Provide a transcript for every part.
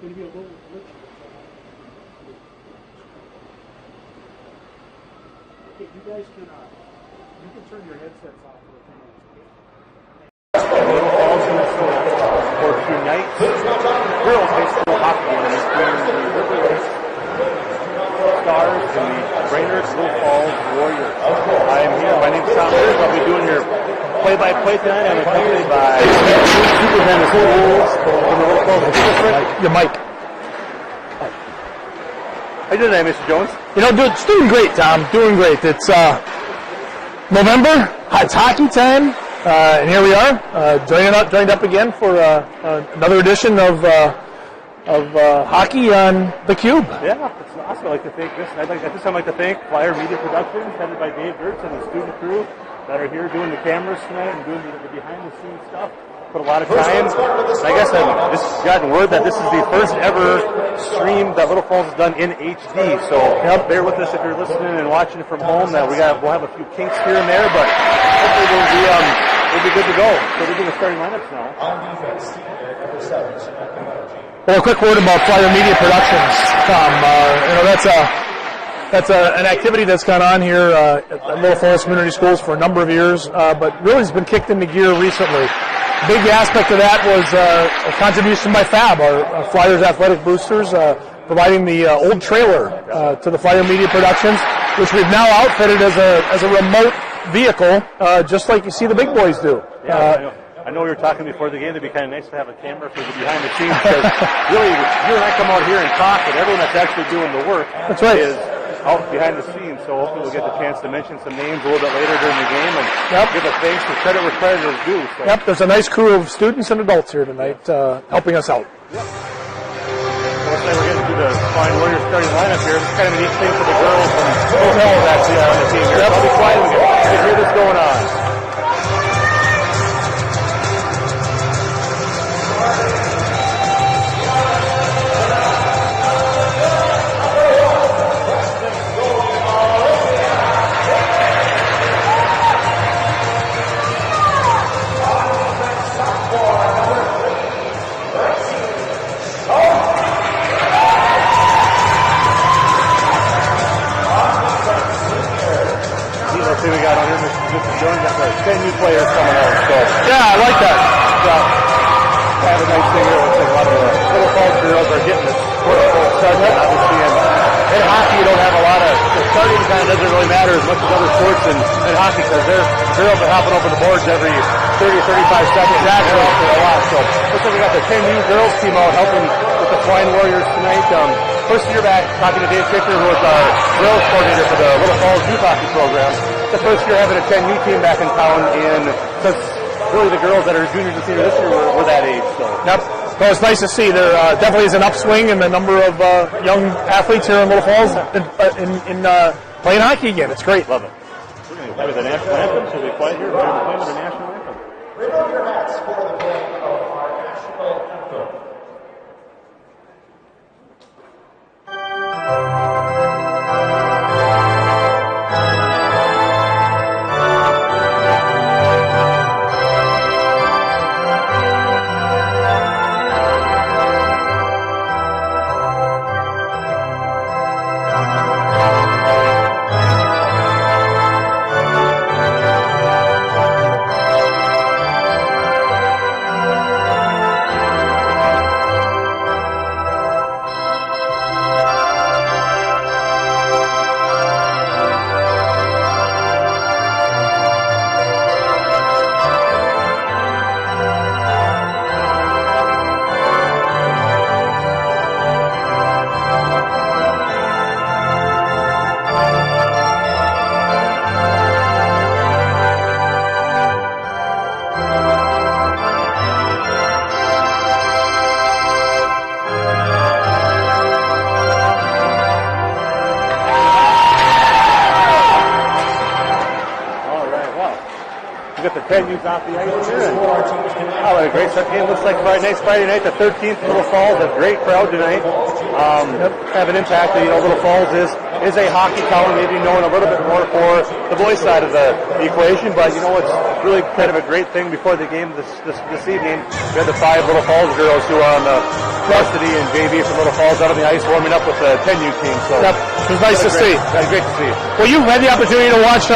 going to be a little glitchy. Okay, you guys can turn your headsets off for a few minutes. Little Falls, Minnesota, for tonight's girls high school hockey game between the River Lakes Stars and the Brainerd Little Falls Warriors. I am here. My name is Tom Mears. I'll be doing your play-by-play tonight. I'm accompanied by Superintendent of Schools from the Little Falls District. Your mic. How you doing today, Mr. Jones? You know, it's doing great, Tom. Doing great. It's November. It's hockey time, and here we are, joined up again for another edition of hockey on the Cube. Yeah, it's awesome. I'd like to thank I'd like to thank Flyer Media Productions, headed by Dave Gertz and the student crew that are here doing the cameras tonight and doing the behind-the-scenes stuff. Put a lot of time. I guess I've just gotten word that this is the first ever stream that Little Falls has done in HD. So bear with us if you're listening and watching it from home. That we'll have a few kinks here and there, but hopefully we'll be good to go. So we're doing the starting lineups now. Well, a quick word about Flyer Media Productions, Tom. That's an activity that's gone on here at Little Falls Community Schools for a number of years, but really has been kicked into gear recently. Big aspect of that was a contribution by Fab, our Flyers Athletic Boosters, providing the old trailer to the Flyer Media Productions, which we've now outfitted as a remote vehicle, just like you see the big boys do. Yeah, I know we were talking before the game. It'd be kind of nice to have a camera for the behind the scenes, because really, you and I come out here and talk, but everyone that's actually doing the work is out behind the scenes. So hopefully we'll get the chance to mention some names a little bit later during the game and give a thanks for credit where credit is due. So. Yep, there's a nice crew of students and adults here tonight helping us out. Yep. Looks like we're getting to the Flying Warriors starting lineup here. It's kind of a neat thing for the girls and both girls actually on the team here. So I'll be quiet and we can hear this going on. See, we got on here, Mr. Jones, got 10 new players coming out. So yeah, I like that. Kind of a nice thing here. Looks like a lot of the Little Falls girls are getting this full segment, obviously. And in hockey, you don't have a lot of the starting time doesn't really matter as much as other sports in hockey, because girls are hopping over the boards every 30 or 35 seconds. That's for a lot. So looks like we got the 10 new girls team out helping with the Flying Warriors tonight. First year back, talking to Dave Kicker, who was our girls coordinator for the Little Falls youth hockey program. The first year having a 10U team back in town since really the girls that are juniors and seniors this year were that age. So. Yep. Well, it's nice to see. There definitely is an upswing in the number of young athletes here in Little Falls in playing hockey again. It's great. Love it. We're going to play the national anthem. Should we play here? We're going to play the national anthem. Bring up your hats for the play of our national anthem. We got the 10 youth off the ice here. Oh, what a great start game. Looks like Friday night, the 13th. Little Falls, a great crowd tonight. Have an impact. Little Falls is a hockey town, maybe known a little bit more for the boys side of the equation, but it's really kind of a great thing before the game this evening. We had the 5 Little Falls girls who are on the varsity and JV from Little Falls out on the ice warming up with the 10U team. So yep. It was nice to see. Yeah, great to see. Well, you've had the opportunity to watch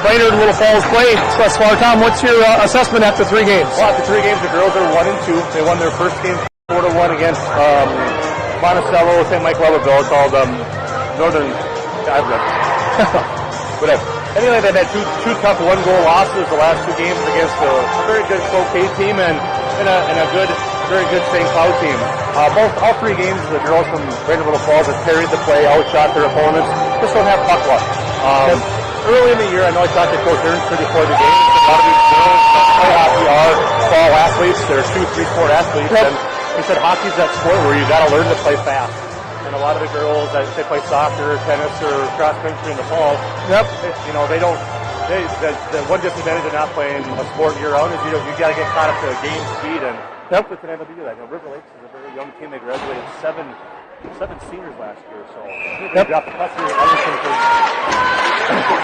Brainerd and Little Falls play thus far. Tom, what's your assessment after 3 games? Well, after 3 games, the girls are 1-2. They won their first game 4-1 against Monticello, St. Mike Levelville, called Northern. Whatever. Anyway, they had two tough 1-goal losses the last 2 games against a very good Cloquet team and a good, very good St. Cloud team. All 3 games, the girls from Brainerd Little Falls have carried the play, outshot their opponents, just don't have puck luck. Early in the year, I know I talked to Coach Ernst before the game. A lot of these girls that play hockey are fall athletes. They're 2-3 sport athletes, and he said hockey's that sport where you got to learn to play fast. And a lot of the girls that they play soccer, tennis, or cross country in the fall, they don't. The one disadvantage of not playing a sport year round is you got to get caught up to game speed, and we can able to do that. River Lakes is a very young team. They graduated seven seniors last year, so they dropped the puck here. Everton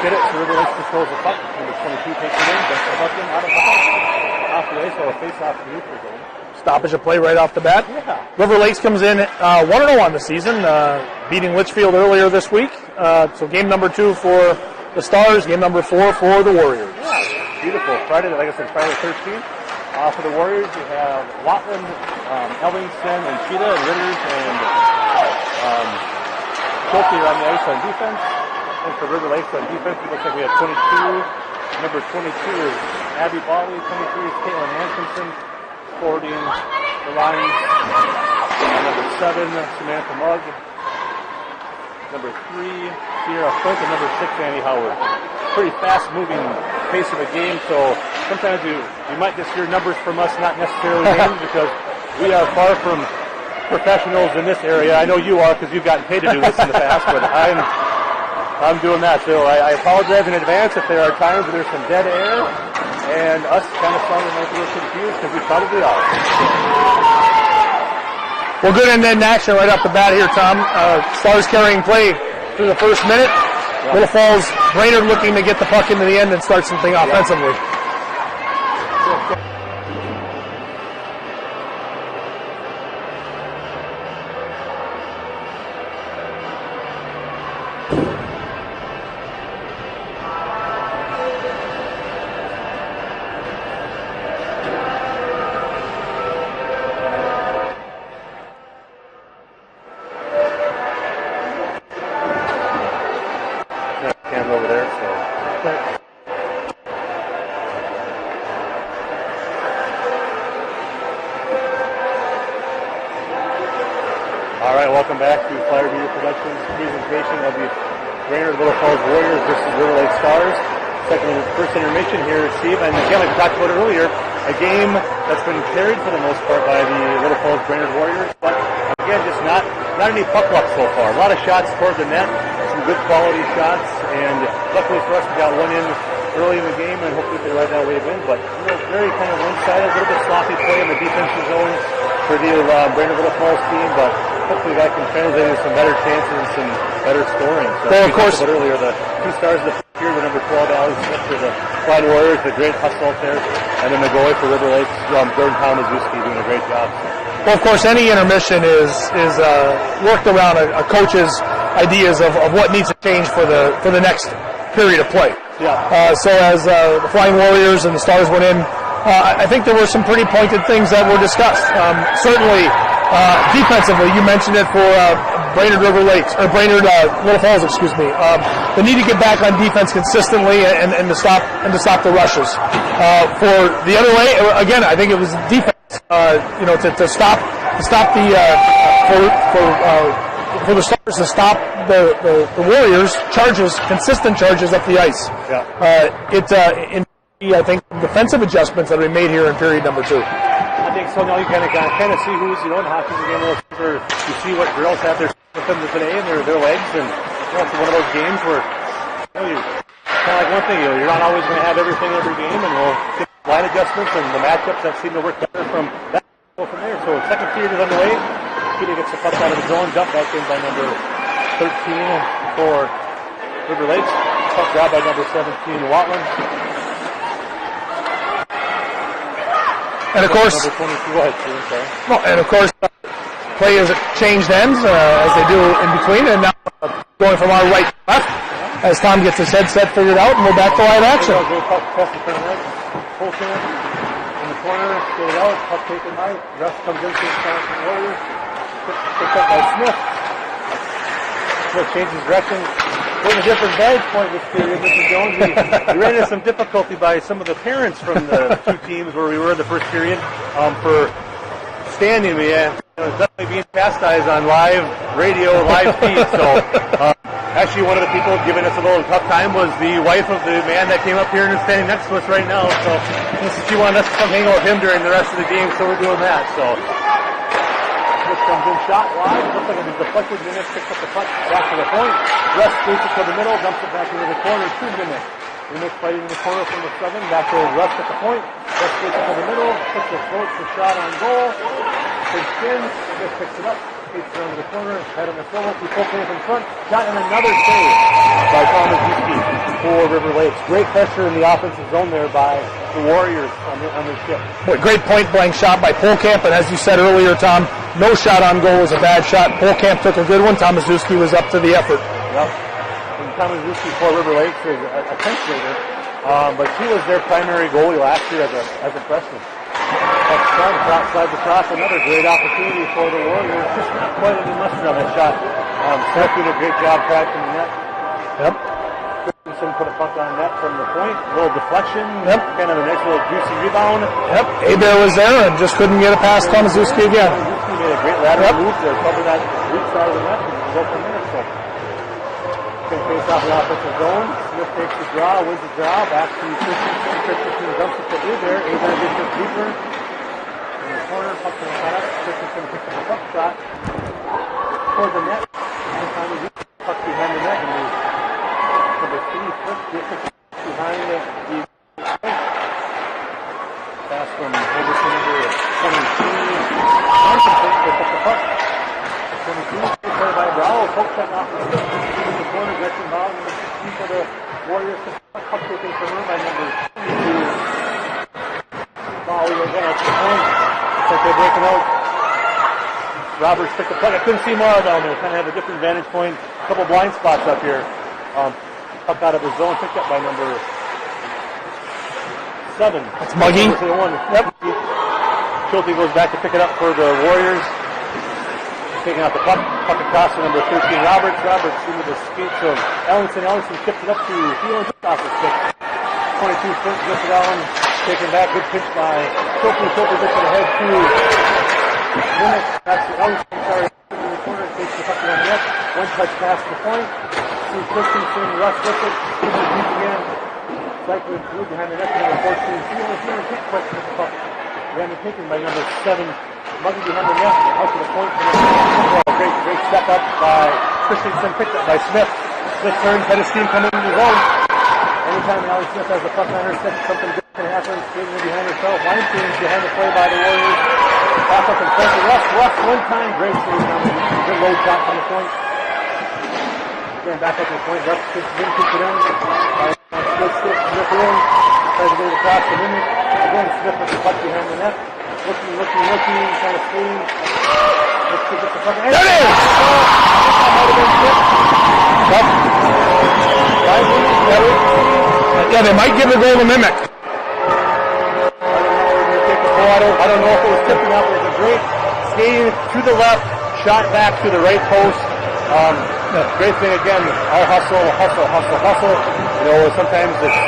did it. So River Lakes controls the puck. Number 22 takes it in, gets the puck in, out of the puck, off the ice, so a face-off to neutral zone. Stoppage of play right off the bat. Yeah. River Lakes comes in 1-0 on the season, beating Litchfield earlier this week. So game number 2 for the Stars, game number 4 for the Warriors. Yeah, beautiful. Friday, like I said, Friday the 13th. For the Warriors, you have Watland, Ellingston, and Cheetah, and Ritters, and Schulte on the ice on defense. And for River Lakes on defense, it looks like we have 22. Number 22 is Abby Bawley. 23 is Caitlin Hankinson. Forwarding the lines. Number 7, Samantha Mugg. Number 3, Sierra Flint, and number 6, Annie Howard. Pretty fast-moving pace of a game, so sometimes you might just hear numbers from us, not necessarily names, because we are far from professionals in this area. I know you are, because you've gotten paid to do this in the past, but I'm doing that. So I apologize in advance if there are times where there's some dead air, and us kind of sounding like we're confused, because we probably are. Well, good end-to-end action right off the bat here, Tom. Stars carrying play through the first minute. Yep. Little Falls, Brainerd looking to get the puck into the end and start something offensively. Welcome back to Flyer Media Productions presentation of the Brainerd Little Falls Warriors versus River Lake Stars. First intermission here, Steve, and again, like we talked about earlier, a game that's been carried for the most part by the Little Falls Brainerd Warriors, but again, just not any puck luck so far. A lot of shots toward the net, some good quality shots, and luckily for us, we got one in early in the game, and hopefully we can ride that way to win. But very kind of one-sided, a little bit sloppy play in the defensive zones for the Brainerd Little Falls team, but hopefully that can translate into some better chances and some better scoring. So well, of course. Earlier, the 2 stars of the here, the number 12, Alex Smith for the Flying Warriors, the great hustle out there, and then the goalie for River Lakes, Jordan Palmazewski, doing a great job. Well, of course, any intermission is worked around a coach's ideas of what needs to change for the next period of play. Yeah. So as the Flying Warriors and the Stars went in, I think there were some pretty pointed things that were discussed. Certainly, defensively, you mentioned it for Brainerd River Lakes, or Brainerd Little Falls, excuse me. They need to get back on defense consistently and to stop the rushes. For the other way, again, I think it was defense. To stop the for the Stars to stop the Warriors consistent charges up the ice. Yeah. I think defensive adjustments that we made here in period number 2. I think so. Now you kind of see who's in hockey's a game where you see what girls have their with them today and their legs, and it's one of those games where you kind of like one thing, you're not always going to have everything every game, and we'll get line adjustments and the matchups that seem to work better from that go from there. So second period is underway. Peter gets the puck out of the zone, dumped back in by number 13 for River Lakes. Puck grabbed by number 17 Watland. And of course, number 22. Go ahead, Steven, sorry. no, and of course, play has changed ends as they do in between, and now going from our right to left as Tom gets his headset figured out, and we're back to live action. Full camp in the corner, straight out, puck taken right. Ref comes into the Wisconsin Warriors. Picked up by Smith. Smith changes direction. Getting a different vantage point this period, Mr. Jones. We ran into some difficulty by some of the parents from the two teams where we were in the first period for standing me. It was definitely being chastised on live radio, live feed. So actually one of the people giving us a little tough time was the wife of the man that came up here and is standing next to us right now. So she wanted us to come hang out with him during the rest of the game, so we're doing that. So Smith comes in, shot wide. Looks like it was deflected. Minutes picks up the puck back to the point. West skates it to the middle, dumps it back into the corner. 2 minutes. Minutes fighting in the corner from the 7. Back to West at the point. West skates it to the middle. Puts the float, the shot on goal. Big spin. Smith picks it up. Skates around the corner. Head on the solo. He pulls it in front. Shot and another save by Thomas Yuski for River Lakes. Great pressure in the offensive zone there by the Warriors on their ship. Great point-blank shot by Polkamp, and as you said earlier, Tom, no shot on goal was a bad shot. Polkamp took a good one. Tomaszewski was up to the effort. Yep. And Tomaszewski for River Lakes is a 10th grader, but she was their primary goalie last year as a freshman. Slides across, another great opportunity for the Warriors. Just not quite any mustard on that shot. Smith did a great job cracking the net. Yep. Christensen put a puck on net from the point. A little deflection. Yep. Kind of a nice little juicy rebound. Yep. Abear was there and just couldn't get it past Tomaszewski again. Tomaszewski made a great lateral move to cover that weak side of the net and go from there. So, can face off the offensive zone. Smith takes the draw, wins the draw. Back to Christensen. Christensen dumps it to Abear. Abear gets it deeper. In the corner, puck to the shot. Christensen picks up a puck shot toward the net. And Tomaszewski puck behind the net. And number 3, Smith gets it behind the pass from Henderson number 17. Johnson picks up the puck. 22, played by Bravo. Poke check off the stick. In the corner, Gretchen Ball, number 16 for the Warriors. Puck taken from her by number 2. Ball again at the point. Looks like they're breaking out. Roberts picked the puck. I couldn't see Mara down there. Kind of have a different vantage point. A couple blind spots up here. Puck out of his zone, picked up by number 7. That's Muggy. Yep. Schulte goes back to pick it up for the Warriors. Taking out the puck across to number 13, Roberts. Roberts into the skates of Ellenson. Ellenson tips it up to Phelan, just off the stick. 22 foot, gets it on. Taken back, good pitch by Schulte. Schulte gets it ahead to Minnick. That's the Ellenson, sorry, in the corner, takes the puck on the net. One touch past the point. See Christensen, Russ gets it. Deep again. Cycling through behind the net to number 14. Phelan can't quite pick the puck. Ran taken by number 7. Muggy behind the net, out to the point. Great step up by Christensen, picked up by Smith. Smith turns, head of steam coming into the zone. Anytime Allie Smith has the puck on her stick, something good can happen. Skating in behind herself. Weinstein's behind the play by the Warriors. Pass up in front to Russ one time. Great save down the good low shot from the point. Again, back up to the point. Russ keeps it in. Smith sticks, Smith in. Tries to get it across the minute. Again, Smith with the puck behind the net. Looking, kind of skating. Let's get the puck. There it is! Yeah, they might give the goal to Mimic. I don't know if it was tipping out. It was a great skating to the left, shot back to the right post. Great thing again, our hustle. You know, sometimes it's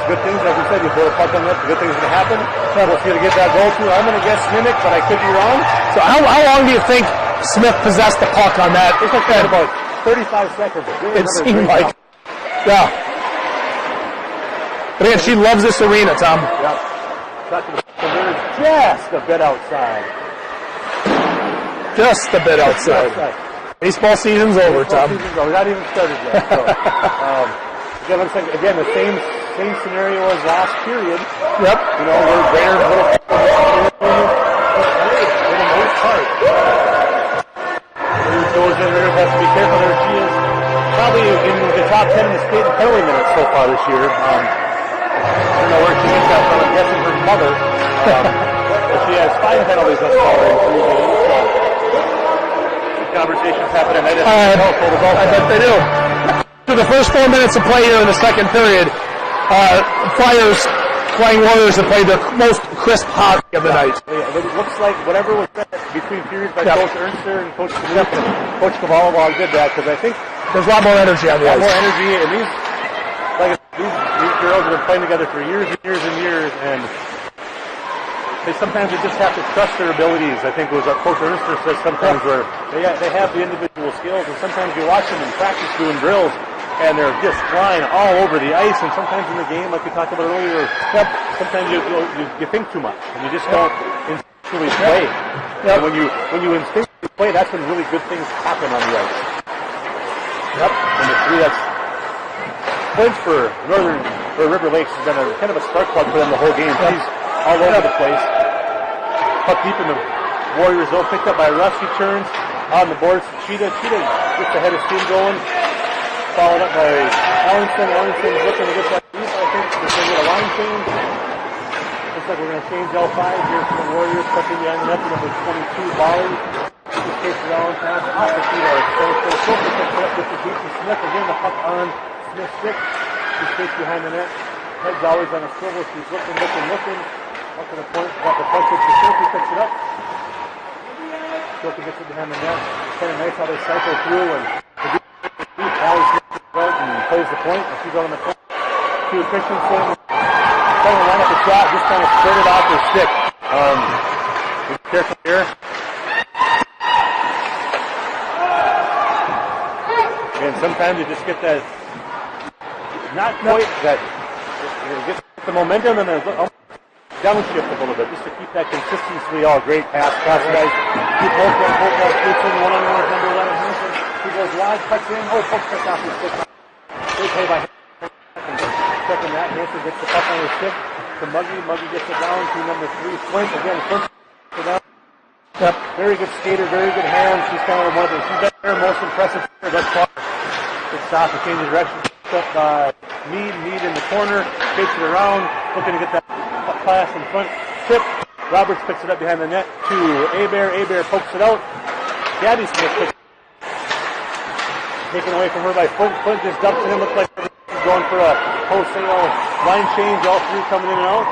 good things, like we said, you throw a puck on net, the good things are going to happen. We'll see to get that goal to. I'm going to guess Minnick, but I could be wrong. So how long do you think Smith possessed the puck on that? It's like that about 35 seconds. It seemed like. Yeah. But again, she loves this arena, Tom. Yeah. Shot to the just a bit outside. Just a bit outside. Baseball season's over, Tom. We're not even started yet. So, again, looks like the same scenario as last period. Yep. You know, we're greater for the most part. Those in there has to be careful there. She is probably in the top 10 in the state in penalty minutes so far this year. I don't know where she gets that from. I'm guessing her mother. But she has 5 penalties thus far in 3 games. So conversations happening. I bet they do. Through the first 4 minutes of play here in the second period, Flying Warriors have played their most crisp hockey of the night. It looks like whatever was said between periods by Coach Ernster and Coach Smith and Coach Cavallo did that, because I think there's a lot more energy on the ice. A lot more energy, and these girls have been playing together for years and years and years, and sometimes they just have to trust their abilities. I think it was what Coach Ernster says sometimes, where they have the individual skills, and sometimes you watch them in practice doing drills, and they're just flying all over the ice, and sometimes in the game, like we talked about earlier, sometimes you think too much, and you just don't instinctually play. And when you instinctually play, that's when really good things happen on the ice. And the 3 that's points for River Lakes has been a kind of a spark plug for them the whole game. She's all over the place. Puck deep in the Warriors zone, picked up by Russ. He turns on the boards. Cheetah gets the head of steam going. Followed up by Ellingson. Ellington's looking to get that deep, I think. They're going to get a line change. Looks like we're going to change L5 here for the Warriors. Touching behind the net to number 22, Volley. Just takes it on, pass off the feet. So Silver picks it up with the deep to Smith. Again, the puck on Smith's stick. He skates behind the net. Head's always on a swivel. She's looking. Up to the point. Got the punch to Silky, picks it up. Silky gets it behind the net. It's kind of nice how they cycle through, and Allie and plays the point. She's on the point. Hugh Christensen trying to line up a shot, just kind of skirted off her stick. Be careful here. And sometimes you just get that, not quite that, you get the momentum and then downshift a little bit, just to keep that consistency all great. Pass, guys. Keep Polk skates in one-on-one with number 11 Hanson. He goes wide, cuts in. Polk cuts off his stick. Great play by Hanson. Checking that. Hanson gets the puck on his stick to Muggy. Muggy gets it down to number 3, Flint. Again, Flint gets it down. Very good skater, very good hands. She's kind of one of the, she's been their most impressive player thus far. Good stop to change the direction. Up by Mead in the corner. Takes it around. Looking to get that pass in front. Tip. Roberts picks it up behind the net to Abear. Abear pokes it out. Gabby Smith picks it. Taken away from her by Flint. Flint just dumps it in. Looks like she's going for a wholesale line change. All 3 coming in and out.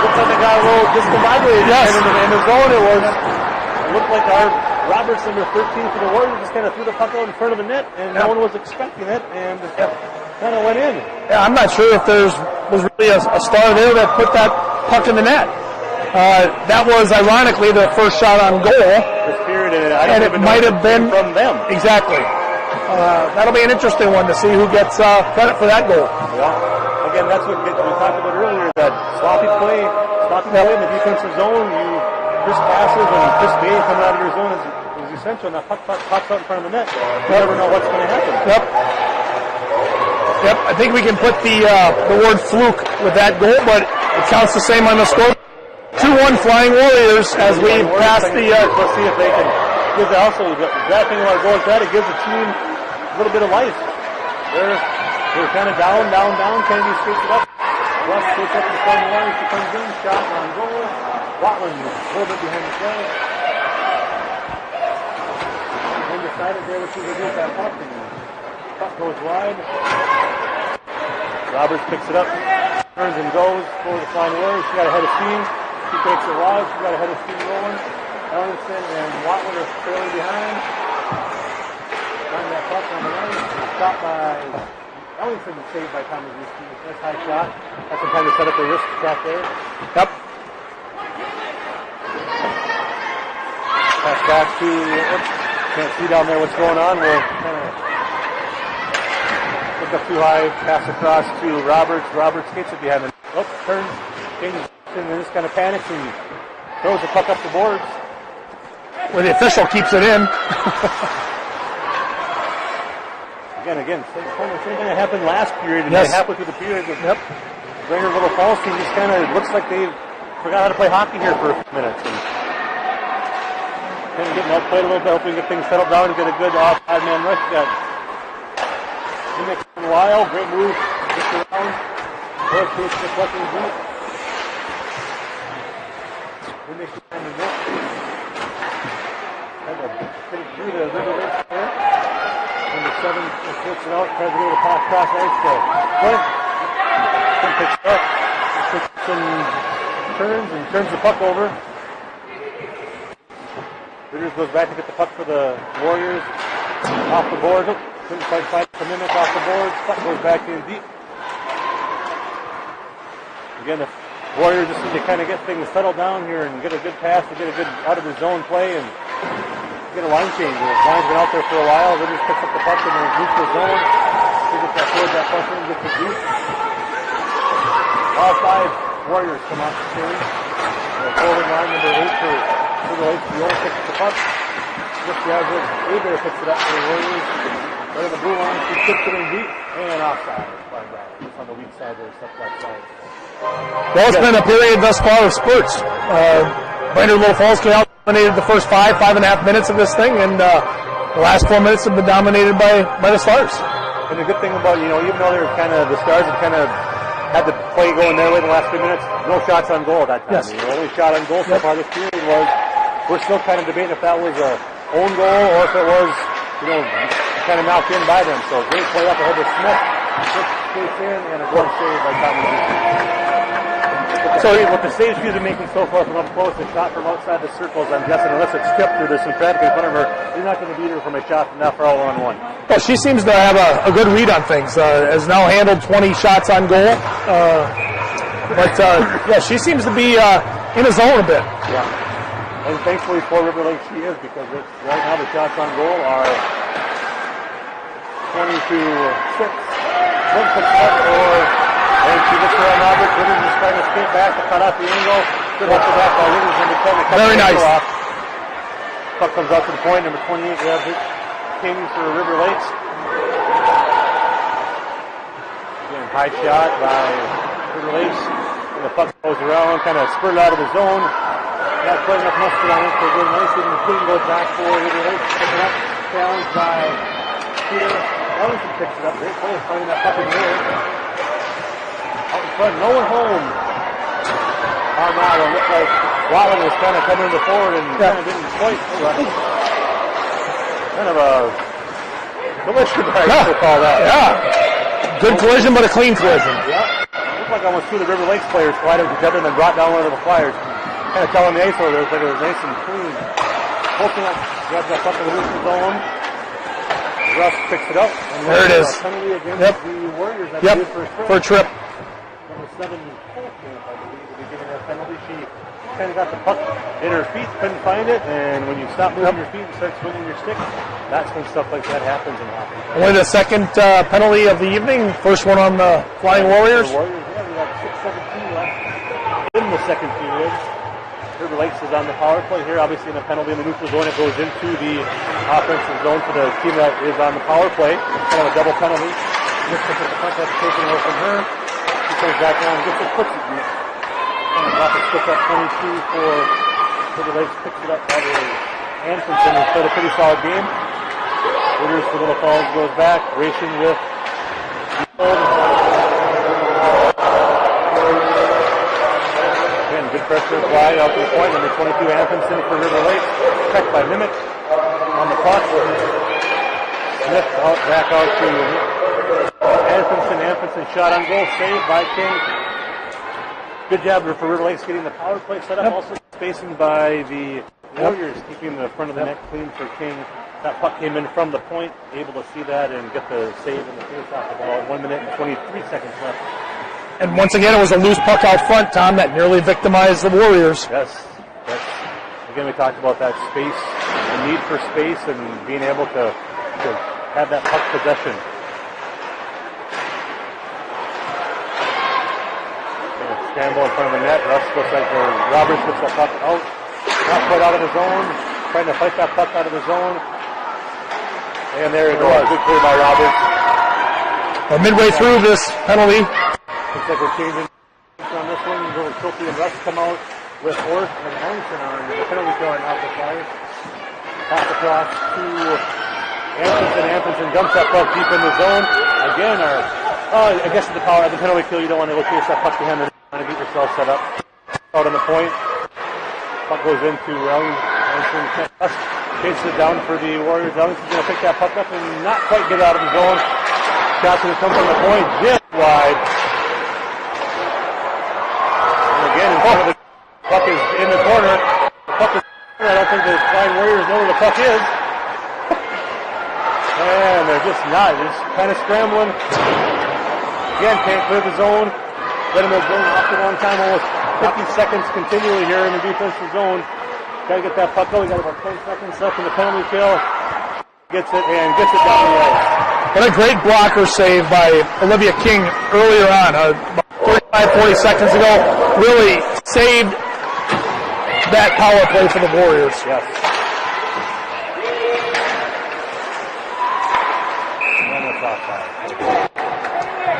Looks like they got a little discombobulated. Yes. And in the zone it looked like our Roberts, number 13 for the Warriors, just kind of threw the puck out in front of the net, and no one was expecting it, and it kind of went in. Yeah, I'm not sure if was really a star there that put that puck in the net. That was, ironically, the first shot on goal. This period, and it might have been from them. Exactly. That'll be an interesting one to see who gets credit for that goal. Yeah. Again, that's what we talked about earlier, that sloppy play in the defensive zone. Crisp passes and crisp game coming out of your zone is essential. And that puck pops out in front of the net. You never know what's going to happen. Yep. I think we can put the word fluke with that goal, but it counts the same on the score. 2-1 Flying Warriors as we pass the. Let's see if they can give also that thing about a goal like that. It gives the team a little bit of life. They're kind of down. Kennedy skates it up. Russ takes up the front line. She comes in. Shot on goal. Watland a little bit behind the play. And decided there what she would do with that puck. And the puck goes wide. Roberts picks it up. Turns and goes for the Flying Warriors. She got a head of steam. She takes it wide. She got a head of steam rolling. Ellingson and Watland are trailing behind. Find that puck on the right. Stopped by Ellingson, saved by Thomas Ruski. Nice high shot. That's some time to set up the wrist shot there. Yep. Pass back to, can't see down there what's going on. We'll kind of look up too high, pass across to Roberts. Roberts skates it behind the net. Turns, changes, and then just kind of panics and throws the puck up the boards. Where the official keeps it in. Again, same thing that happened last period, and it happened through the period. Ranger Little Falls team just kind of looks like they forgot how to play hockey here for a few minutes. And kind of getting outplayed a little bit, hoping to get things settled down and get a good off-5-man rush. You got Mimic a while. Great move. Gets around. Both takes the fucking deep. Mimic behind the net. Had to get it through the River Lakes there. Number 7 flips it out. Tries to get a pass cross ice to Flint. Flint picks it up. Takes some turns and turns the puck over. Ritters goes back to get the puck for the Warriors. Off the board. Couldn't quite fight the Mimic off the board. Puck goes back in deep. Again, the Warriors just need to kind of get things settled down here and get a good pass to get a good out of the zone play and get a line change. The line's been out there for a while. Ritters picks up the puck in the neutral zone. He gets that towards that puck in, gets it deep. All 5 Warriors come off the stage. The forward line, number 8 for River Lakes. Viola picks up the puck. Just grabs it. Abear picks it up for the Warriors. Right on the blue line. She tips it in deep. And offside. Just on the weak side there. Stepped outside. Well, it's been a period thus far of spurts. Brainerd Little Falls dominated the first 5.5 minutes of this thing, and the last 4 minutes have been dominated by the Stars. And the good thing about, even though they're kind of, the Stars have kind of had the play going their way in the last 3 minutes, no shots on goal at that time. Yes. The only shot on goal so far this period was, we're still kind of debating if that was a own goal or if it was, kind of knocked in by them. So great play up ahead of Smith. Quick space in and a goal save by Tommy. So what the save she's been making so far from up close, a shot from outside the circles, I'm guessing, unless it's tipped or there's some traffic in front of her, you're not going to beat her from a shot from that far one-on-one. Well, she seems to have a good read on things. Has now handled 20 shots on goal. But she seems to be in a zone a bit. Yeah. And thankfully for River Lake she is, because right now the shots on goal are 20-6. One puts up and she looks around Roberts. Ritters is trying to skate back to cut out the angle. Good off the back by Ritters and trying to cut Very the nice. angle off. Puck comes out to the point. Number 28 grabs it. King for River Lakes. Again, high shot by River Lakes. And the puck goes around, kind of spurted out of the zone. Not quite enough mustard on it for a good nice. And the King goes back for River Lakes. Picking up. Challenged by Peter. Ellison picks it up. Great play finding that puck in the air. Out in front, no one home. On that one, looked like Wallen was kind of coming to the forward and kind of didn't quite. Kind of a collision, I guess we'll call that. Yeah. Good collision, but a clean collision. Yeah. Looked like almost 2 of the River Lakes players collided with each other and then brought down one of the Flyers. Kind of telling the ice over there, it was nice and clean. Holton grabs that puck in the neutral zone. Russ picks it up. And there it is. Penalty against the Warriors. For a trip. Number 7, Holt, I believe, at the beginning of that penalty. She kind of got the puck in her feet, couldn't find it, and when you stop moving your feet and start swinging your stick, that's when stuff like that happens in hockey. Only the second penalty of the evening. First one on the Flying Warriors. The Warriors, yeah, we got 6:17 left in the second period. River Lakes is on the power play here. Obviously, in a penalty in the neutral zone, it goes into the offensive zone for the team that is on the power play. Kind of a double penalty. Just picks up the puck, that's taken away from her. She comes back down and gets it, puts it deep. And Rockets picks up 22 for River Lakes, picks it up by Antonson, who's played a pretty solid game. Ritters for Little Falls goes back, racing with again, good pressure wide out to the point. Number 22, Antonson for River Lakes. Checked by Mimic on the puck. Smith back out to Antonson. Antonson shot on goal, saved by King. Good job for River Lakes getting the power play set up. Also spacing by the Warriors, keeping the front of the net clean for King. That puck came in from the point, able to see that and get the save in the face-off with about 1 minute and 23 seconds left. And once again, it was a loose puck out front, Tom, that nearly victimized the Warriors. Yes. Again, we talked about that space, the need for space, and being able to have that puck possession. Scramble in front of the net. Russ looks like Roberts gets that puck out. Not quite out of the zone. Trying to fight that puck out of the zone. And there it goes. Good play by Roberts. Midway through this penalty. Looks like we're changing on this one. Sophie and Russ come out with Orth and Ellington on the penalty kill and out the Flyers. Pass across to Antonson. Antonson dumps that puck deep in the zone. again, I guess at the penalty kill, you don't want to locate that puck behind the net. You want to get yourself set up. Out on the point. Puck goes into Ellington. Chases it down for the Warriors. Ellington's going to pick that puck up and not quite get out of the zone. Shot's going to come from the point, just wide. And again, in front of the puck is in the corner. The puck is. I don't think the Flying Warriors know where the puck is. And they're just not. They're just kind of scrambling. Again, can't clear the zone. Let them have zone off for a long time, almost 50 seconds continually here in the defensive zone. Got to get that puck going. Got about 10 seconds left in the penalty kill. Gets it down the ice. What a great blocker save by Olivia King earlier on, about 35, 40 seconds ago. Really saved that power play for the Warriors. Yes.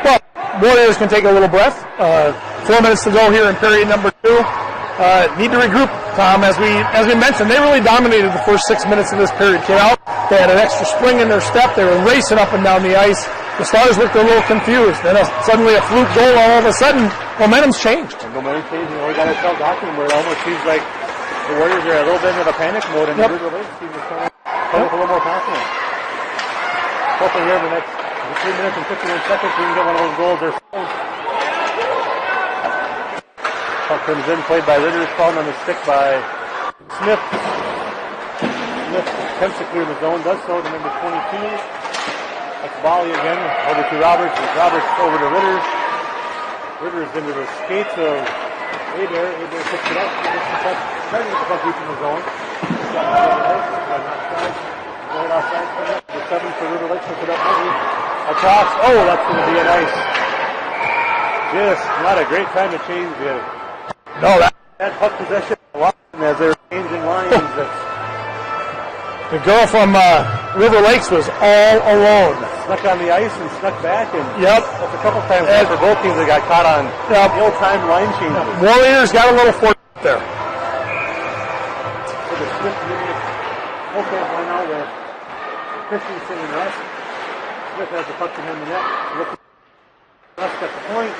Well, Warriors can take a little breath. 4 minutes to go here in period number 2. Need to regroup, Tom. As we mentioned, they really dominated the first 6 minutes of this period. Came out, they had an extra spring in their step. They were racing up and down the ice. The Stars looked a little confused. Then suddenly a fluke goal. All of a sudden, momentum's changed. And momentum changed. We got ourselves talking where it almost seems like the Warriors are a little bit in a panic mode, and the River Lakes team is coming a little more confident. Hoping here in the next 3 minutes and 51 seconds we can get one of those goals. Puck comes in, played by Ritter, falling on the stick by Smith. Smith attempts to clear the zone, does so to number 22. That's Bali again, over to Roberts. Roberts over to Ritter. Ritter is into the skates of Adair. Adair picks it up. Trying to get the puck deep in the zone. Right outside. The 7 for River Lakes. Picks it up. Across. Oh, that's going to be a nice. Just not a great time to change the. No, that puck possession as they're changing lines. The girl from River Lakes was all alone. Snuck on the ice and snuck back. And yep. That's a couple times for both teams that got caught on ill-timed line changes. Warriors got a little fortunate there. So the Smith unit, okay, right now with Christensen and Russ. Smith has the puck behind the net. Russ at the point.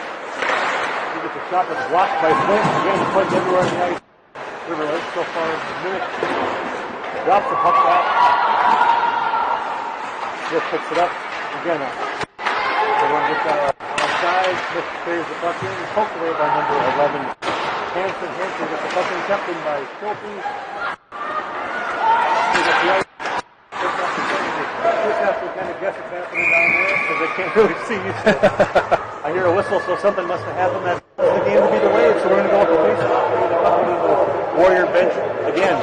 He gets a shot that's blocked by Smith. Again, the puck everywhere on the ice. River Lakes so far in a minute. Drops the puck back. Smith picks it up. Again, everyone gets outside. Smith clears the puck in. Poked away by number 11. Hanson gets the puck in. Kept in by Stilpe. He gets the ice. Just have to kind of guess what's happening down there because they can't really see. So I hear a whistle, so something must have happened. That's the game to be delayed. So we're going to go with the face-off. The Warrior bench again.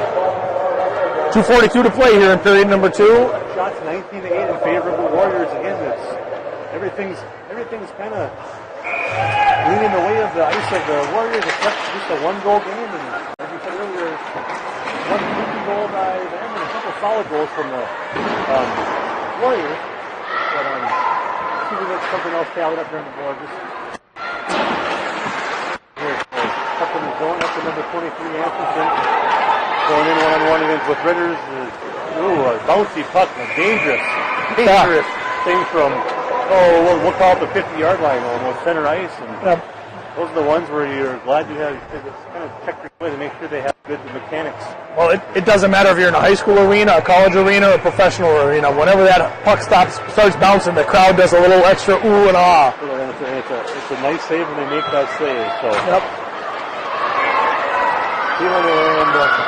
2:42 to play here in period number 2. Shots 19-8 in favor of the Warriors. Again, everything's kind of leaning the way of the ice of the Warriors. It's just a one-goal game, and as you said earlier, one fluky goal by them and a couple solid goals from the Warriors. But see if we get something else tallied up during the board. Just here, up in the zone, up to number 23, Anderson. Going in one-on-one against with Ritters. A bouncy puck, a dangerous thing from, we'll call it the 50-yard line, almost center ice. And those are the ones where you're glad you have kind of checked your way to make sure they have good mechanics. Well, it doesn't matter if you're in a high school arena, a college arena, or a professional arena. Whenever that puck starts bouncing, the crowd does a little extra ooh and ah. It's a nice save when they make that save. So. Yep. And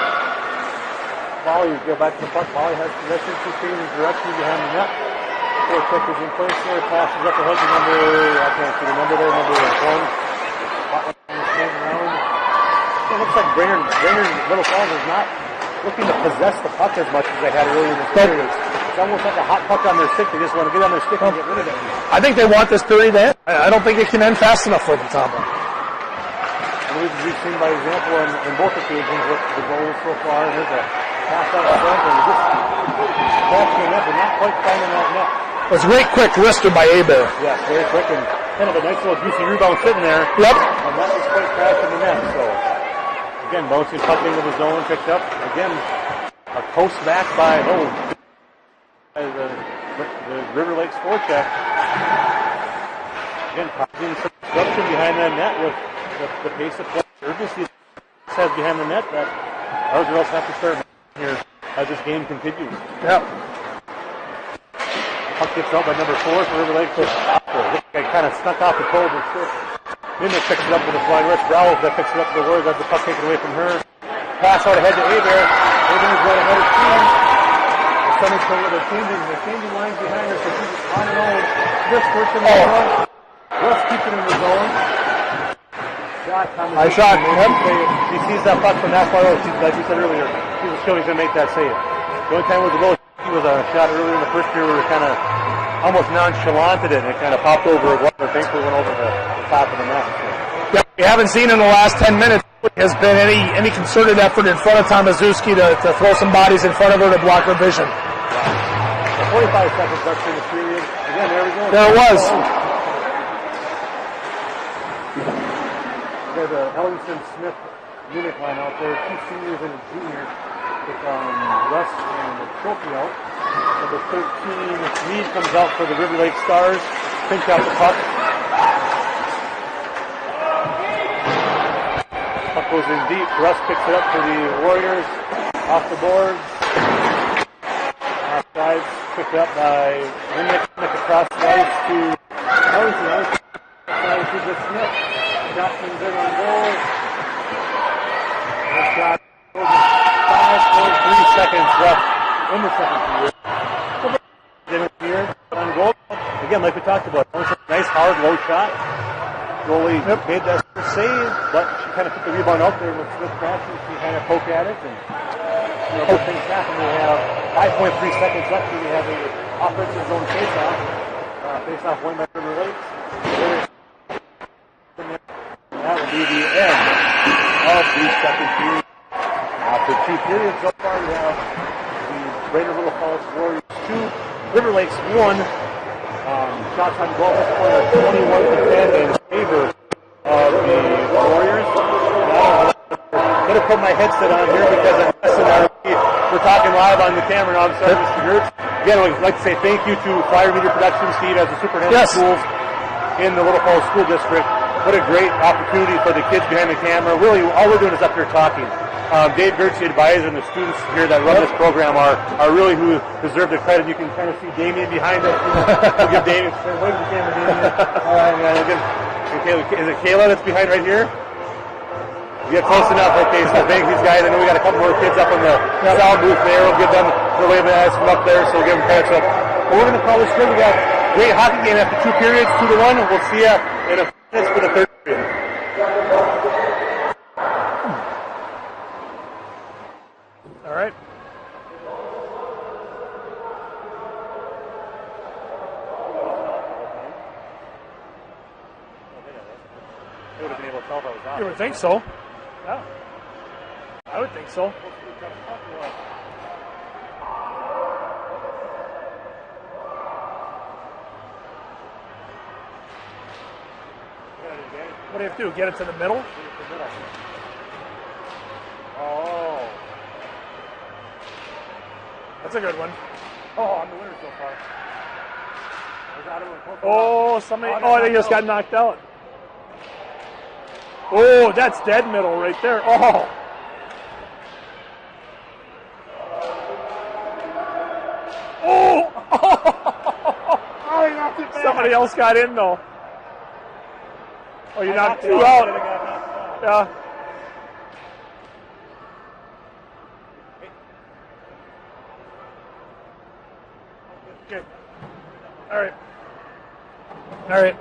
Molly, go back to the puck. Molly has possession. She's changing direction behind the net. Four checkers in place there. Passes up ahead to number, I can't see the number there, number 1. It looks like Brainerd Little Falls is not looking to possess the puck as much as they had earlier in this period. It's almost like a hot puck on their stick. They just want to get on their stick and get rid of it. I think they want this period to end. I don't think it can end fast enough for them, Tom. We've seen by example in both occasions with the goals so far. There's a pass out of front and just passing the net, but not quite finding that net. It was a great quick wrister by Abear. Yes, very quick and kind of a nice little juicy rebound sitting there. Yep. And that was quite crashing the net. So again, bouncing puck into the zone, picked up. Again, a post back by the River Lakes forecheck. Again, causing some disruption behind the net with the pace of play. Urgency says behind the net that our girls have to start here as this game continues. Yep. Puck gets out by number 4 for River Lake. This guy kind of snuck off the pole, but Minnick picks it up with a flying rush. Browell that picks it up to the Warriors. Has the puck taken away from her. Pass out ahead to Abear. Abear is right ahead of team. They're changing lines behind her, so she's on her own. This works in the front. Russ keeps it in the zone. Nice shot. She sees that puck from that far out. Like we said earlier, she was sure he's going to make that save. The only time it was a goal, he was a shot earlier in the first period where we kind of almost nonchalanted it, and it kind of popped over. But thankfully went over the top of the net. So. Yep, we haven't seen in the last 10 minutes has been any concerted effort in front of Tomaszewski to throw some bodies in front of her to block her vision. 45 seconds left in the period. Again, there we go. There it was. There's a Ellingson Smith unit line out there, 2 seniors and a junior with Russ and the trophy out. Number 13, Meade comes out for the River Lake Stars. Pinch out the puck. Puck goes in deep. Russ picks it up for the Warriors. Off the boards. Offsides. Picked up by Minnick across the ice to Ellingson. Outside to the Smith. Johnson's in on goal. This shot goes 5.3 seconds left in the second period. On goal. Again, like we talked about, nice hard low shot. Goalie made that save, but she kind of put the rebound out there with Smith crashing. She kind of poked at it, and good things happen. We have 5.3 seconds left. We have an offensive zone face-off. Face-off won by River Lakes. That will be the end of the second period. After 2 periods so far, we have the Greater Little Falls Warriors 2, River Lakes 1. Shots on goal this point are 21-10 in favor of the Warriors. I'm going to put my headset on here because I'm messing our lead. We're talking live on the camera now. I'm sorry, Mr. Gertz. Again, I'd like to say thank you to Flyer Media Productions, Steve, as the superintendent of schools in the Little Falls School District. What a great opportunity for the kids behind the camera. Really, all we're doing is up here talking. Dave Gertz, the advisor, and the students here that run this program are really who deserve the credit. You can kind of see Damien behind us. We'll give Damien, wave the camera, Damien. All right, man. Is it Kayla that's behind right here? We get close enough. Okay, so thank these guys. I know we got a couple more kids up in the sound booth there. We'll give them the wave and from up there, so we'll give them catch up. But we're going to call this good. We got a great hockey game after 2 periods, 2-1, and we'll see you in a few minutes for the third period. All right. They would have been able to tell if I was off. You would think so. Yeah. I would think so. What do you have to do? Get it to the middle? Oh. That's a good one. Oh, I'm the winner so far. Oh, somebody. Oh, they just got knocked out. Oh, that's dead middle right there. Oh. Oh. Oh, he knocked it back. Somebody else got in though. Oh, you knocked 2 out. Yeah. Okay. All right. All right.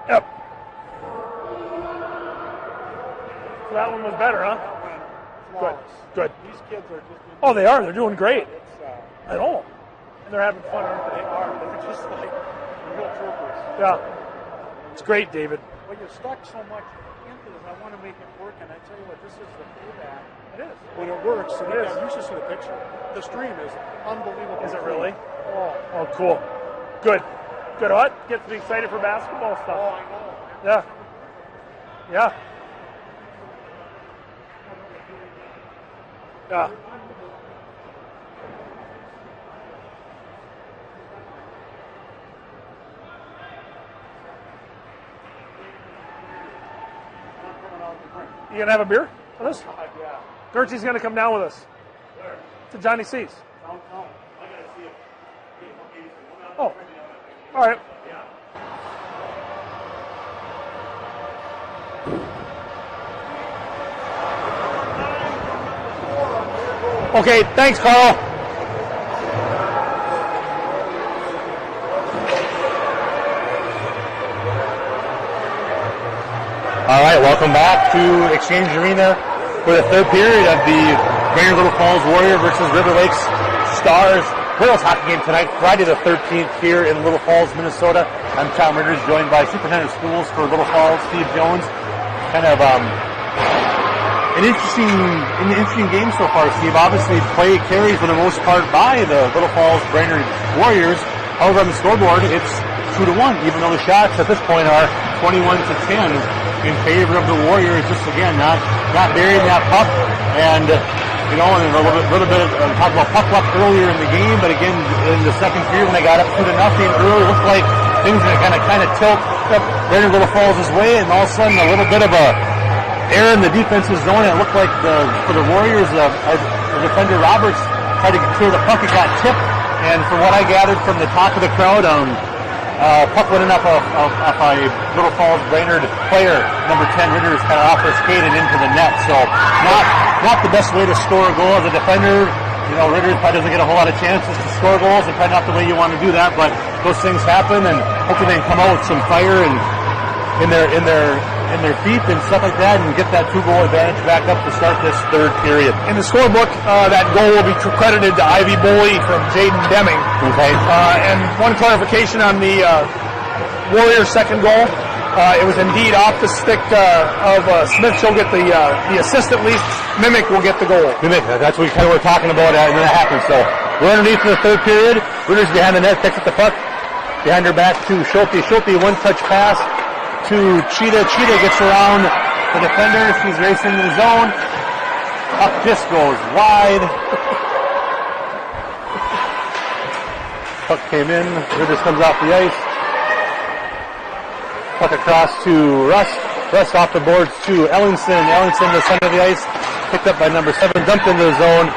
Yep. So that one was better, huh? Good. Good. These kids are just. Oh, they are. They're doing great. It's, I know. And they're having fun, aren't they they? are. They're just like real troopers. Yeah. It's great, David. Well, you're stuck so much into this. I want to make it work, and I tell you what, this is the payback. It is. When it works, and It is. you should see the picture. The stream is unbelievable. Is it really? Oh, Oh, cool. Good. Good. What? Gets me excited for basketball oh, stuff. I know. Yeah. Yeah. Yeah. You gonna have a beer with us? Yeah. Gertie's gonna come down with us. Where? To Johnny C's. No. I gotta see if. Oh. All right. Okay, thanks, Carl. All right, welcome back to Exchange Arena for the third period of the Brainerd Little Falls Warrior versus River Lakes Stars girls hockey game tonight, Friday the 13th here in Little Falls, Minnesota. I'm Tom Ritters, joined by Superintendent of Schools for Little Falls, Steve Jones. Kind of an interesting game so far, Steve. Obviously, play carried for the most part by the Little Falls Brainerd Warriors. However, on the scoreboard, it's 2-1, even though the shots at this point are 21-10 in favor of the Warriors. Just again, not burying that puck, and and a little bit of talk about puck luck earlier in the game, but again in the second period when they got up 2-0 early, it looked like things were going to kind of tilt Brainerd Little Falls' way, and all of a sudden a little bit of a error in the defensive zone. It looked like for the Warriors, our defender Roberts tried to clear the puck. It got tipped, and from what I gathered from the talk of the crowd, puck went off a Little Falls Brainerd player, number 10 Ritters, kind of off her skate and into the net. So not the best way to score a goal as a defender. Ritters probably doesn't get a whole lot of chances to score goals, and probably not the way you want to do that. But those things happen, and hopefully they can come out with some fire and in their feet and stuff like that, and get that 2-goal advantage back up to start this third period. In the scorebook, that goal will be credited to Ivy Boley from Jaden Deming. Okay. And one clarification on the Warriors' second goal. It was indeed off the stick of Smith. She'll get the assist at least. Mimic will get the goal. Mimic, that's what we kind of were talking about when that happened. So we're underneath in the third period. Ritters behind the net, picks up the puck. Behind her back to Schulte. Schulte, one-touch pass to Cheetah. Cheetah gets around the defender. She's racing the zone. Puck just goes wide. Puck came in. Ritters comes off the ice. Puck across to Russ. Russ off the boards to Ellingson. Ellingson to the center of the ice. Picked up by number 7. Dumped into the zone.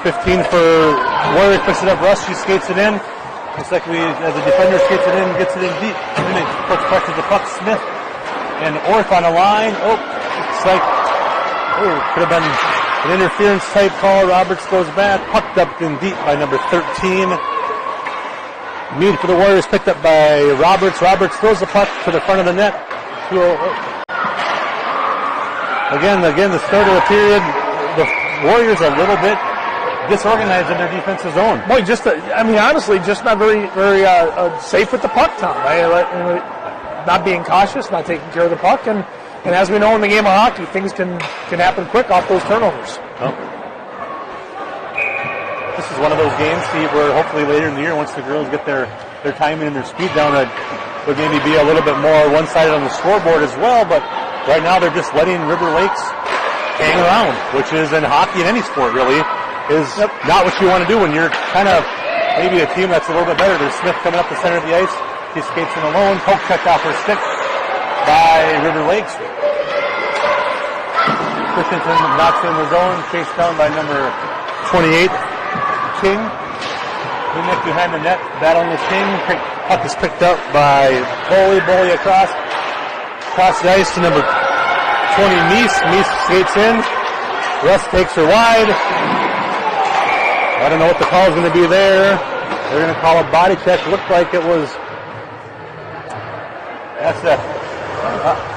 15 for Warrior. Picks it up. Russ, she skates it in. Looks like as the defender skates it in, gets it in deep. And then puts pressure the puck. Smith and Orth on the line. It's like, could have been an interference type call. Roberts goes back. Puck dumped in deep by number 13. Mead for the Warriors, picked up by Roberts. Roberts throws the puck to the front of the net. Again, the start of the period, the Warriors are a little bit disorganized in their defensive zone. Boy, honestly, just not very safe with the puck, Tom. Not being cautious, not taking care of the puck, and as we know in the game of hockey, things can happen quick off those turnovers. Oh. This is one of those games, Steve, where hopefully later in the year, once the girls get their timing and their speed down, that would maybe be a little bit more one-sided on the scoreboard as well. But right now, they're just letting River Lakes hang around, which is in hockey and any sport really is not what you want to do when you're kind of maybe a team that's a little bit better. There's Smith coming up the center of the ice. He skates in alone. Poke checked off her stick by River Lakes. Christensen knocks in the zone, chased down by number 28. King. Mimic behind the net, battling with King. Puck is picked up by Boley. Boley across the ice to number 20, Meese. Meese skates in. Russ takes her wide. I don't know what the call is going to be there. They're going to call a body check. Looked like it was.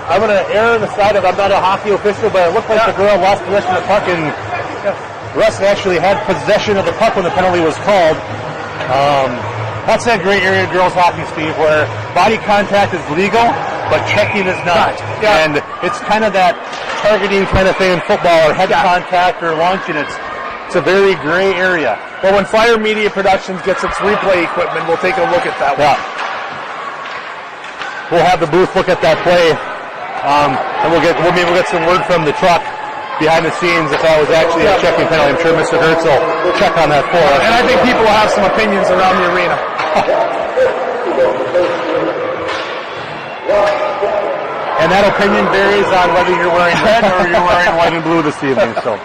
I'm going to err on the side of I'm not a hockey official, but it looked like the girl lost possession of the puck, and Russ actually had possession of the puck when the penalty was called. That's that gray area of girls hockey, Steve, where body contact is legal, but checking is not. Yeah. And it's kind of that targeting kind of thing in football, or head contact or launching. It's a very gray area. Well, when Flyer Media Productions gets its replay equipment, we'll take a look at that one. Yeah. We'll have the booth look at that play, and we'll get some word from the truck behind the scenes if that was actually a checking penalty. I'm sure Mr. Hertz will check on that for us. And I think people will have some opinions around the arena. And that opinion varies on whether you're wearing red or you're wearing white and blue this evening. So,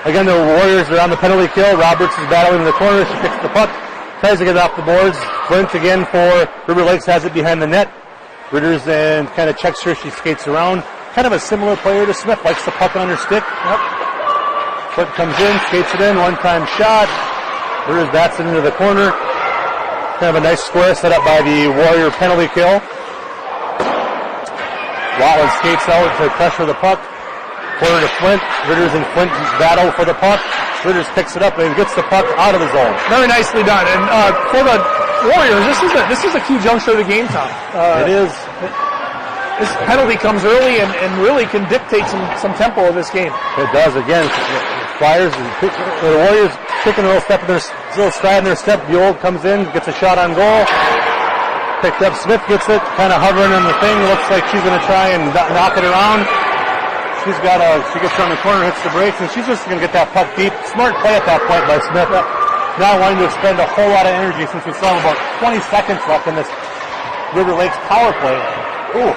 again, the Warriors are on the penalty kill. Roberts is battling in the corner. She kicks the puck, tries to get it off the boards. Flint again for River Lakes has it behind the net. Ritters and kind of checks her. She skates around. Kind of a similar player to Smith. Likes the puck on her stick. Yep. Flint comes in, skates it in. One-time shot. Ritters bats it into the corner. Kind of a nice square set up by the Warrior penalty kill. Watland skates out to pressure the puck. Corner to Flint. Ritters and Flint battle for the puck. Ritters picks it up and gets the puck out of the zone. Very nicely done. And for the Warriors, this is a key juncture of the game, Tom. It is. This penalty comes early and really can dictate some tempo of this game. It does. Again, Flyers, the Warriors taking a little step in their little stride in their step. Buell comes in, gets a shot on goal. Picked up. Smith gets it, kind of hovering on the thing. Looks like she's going to try and knock it around. She gets on the corner, hits the brakes, and she's just going to get that puck deep. Smart play at that point by Smith. Now wanting to expend a whole lot of energy since we still have about 20 seconds left in this River Lakes power play. Ooh,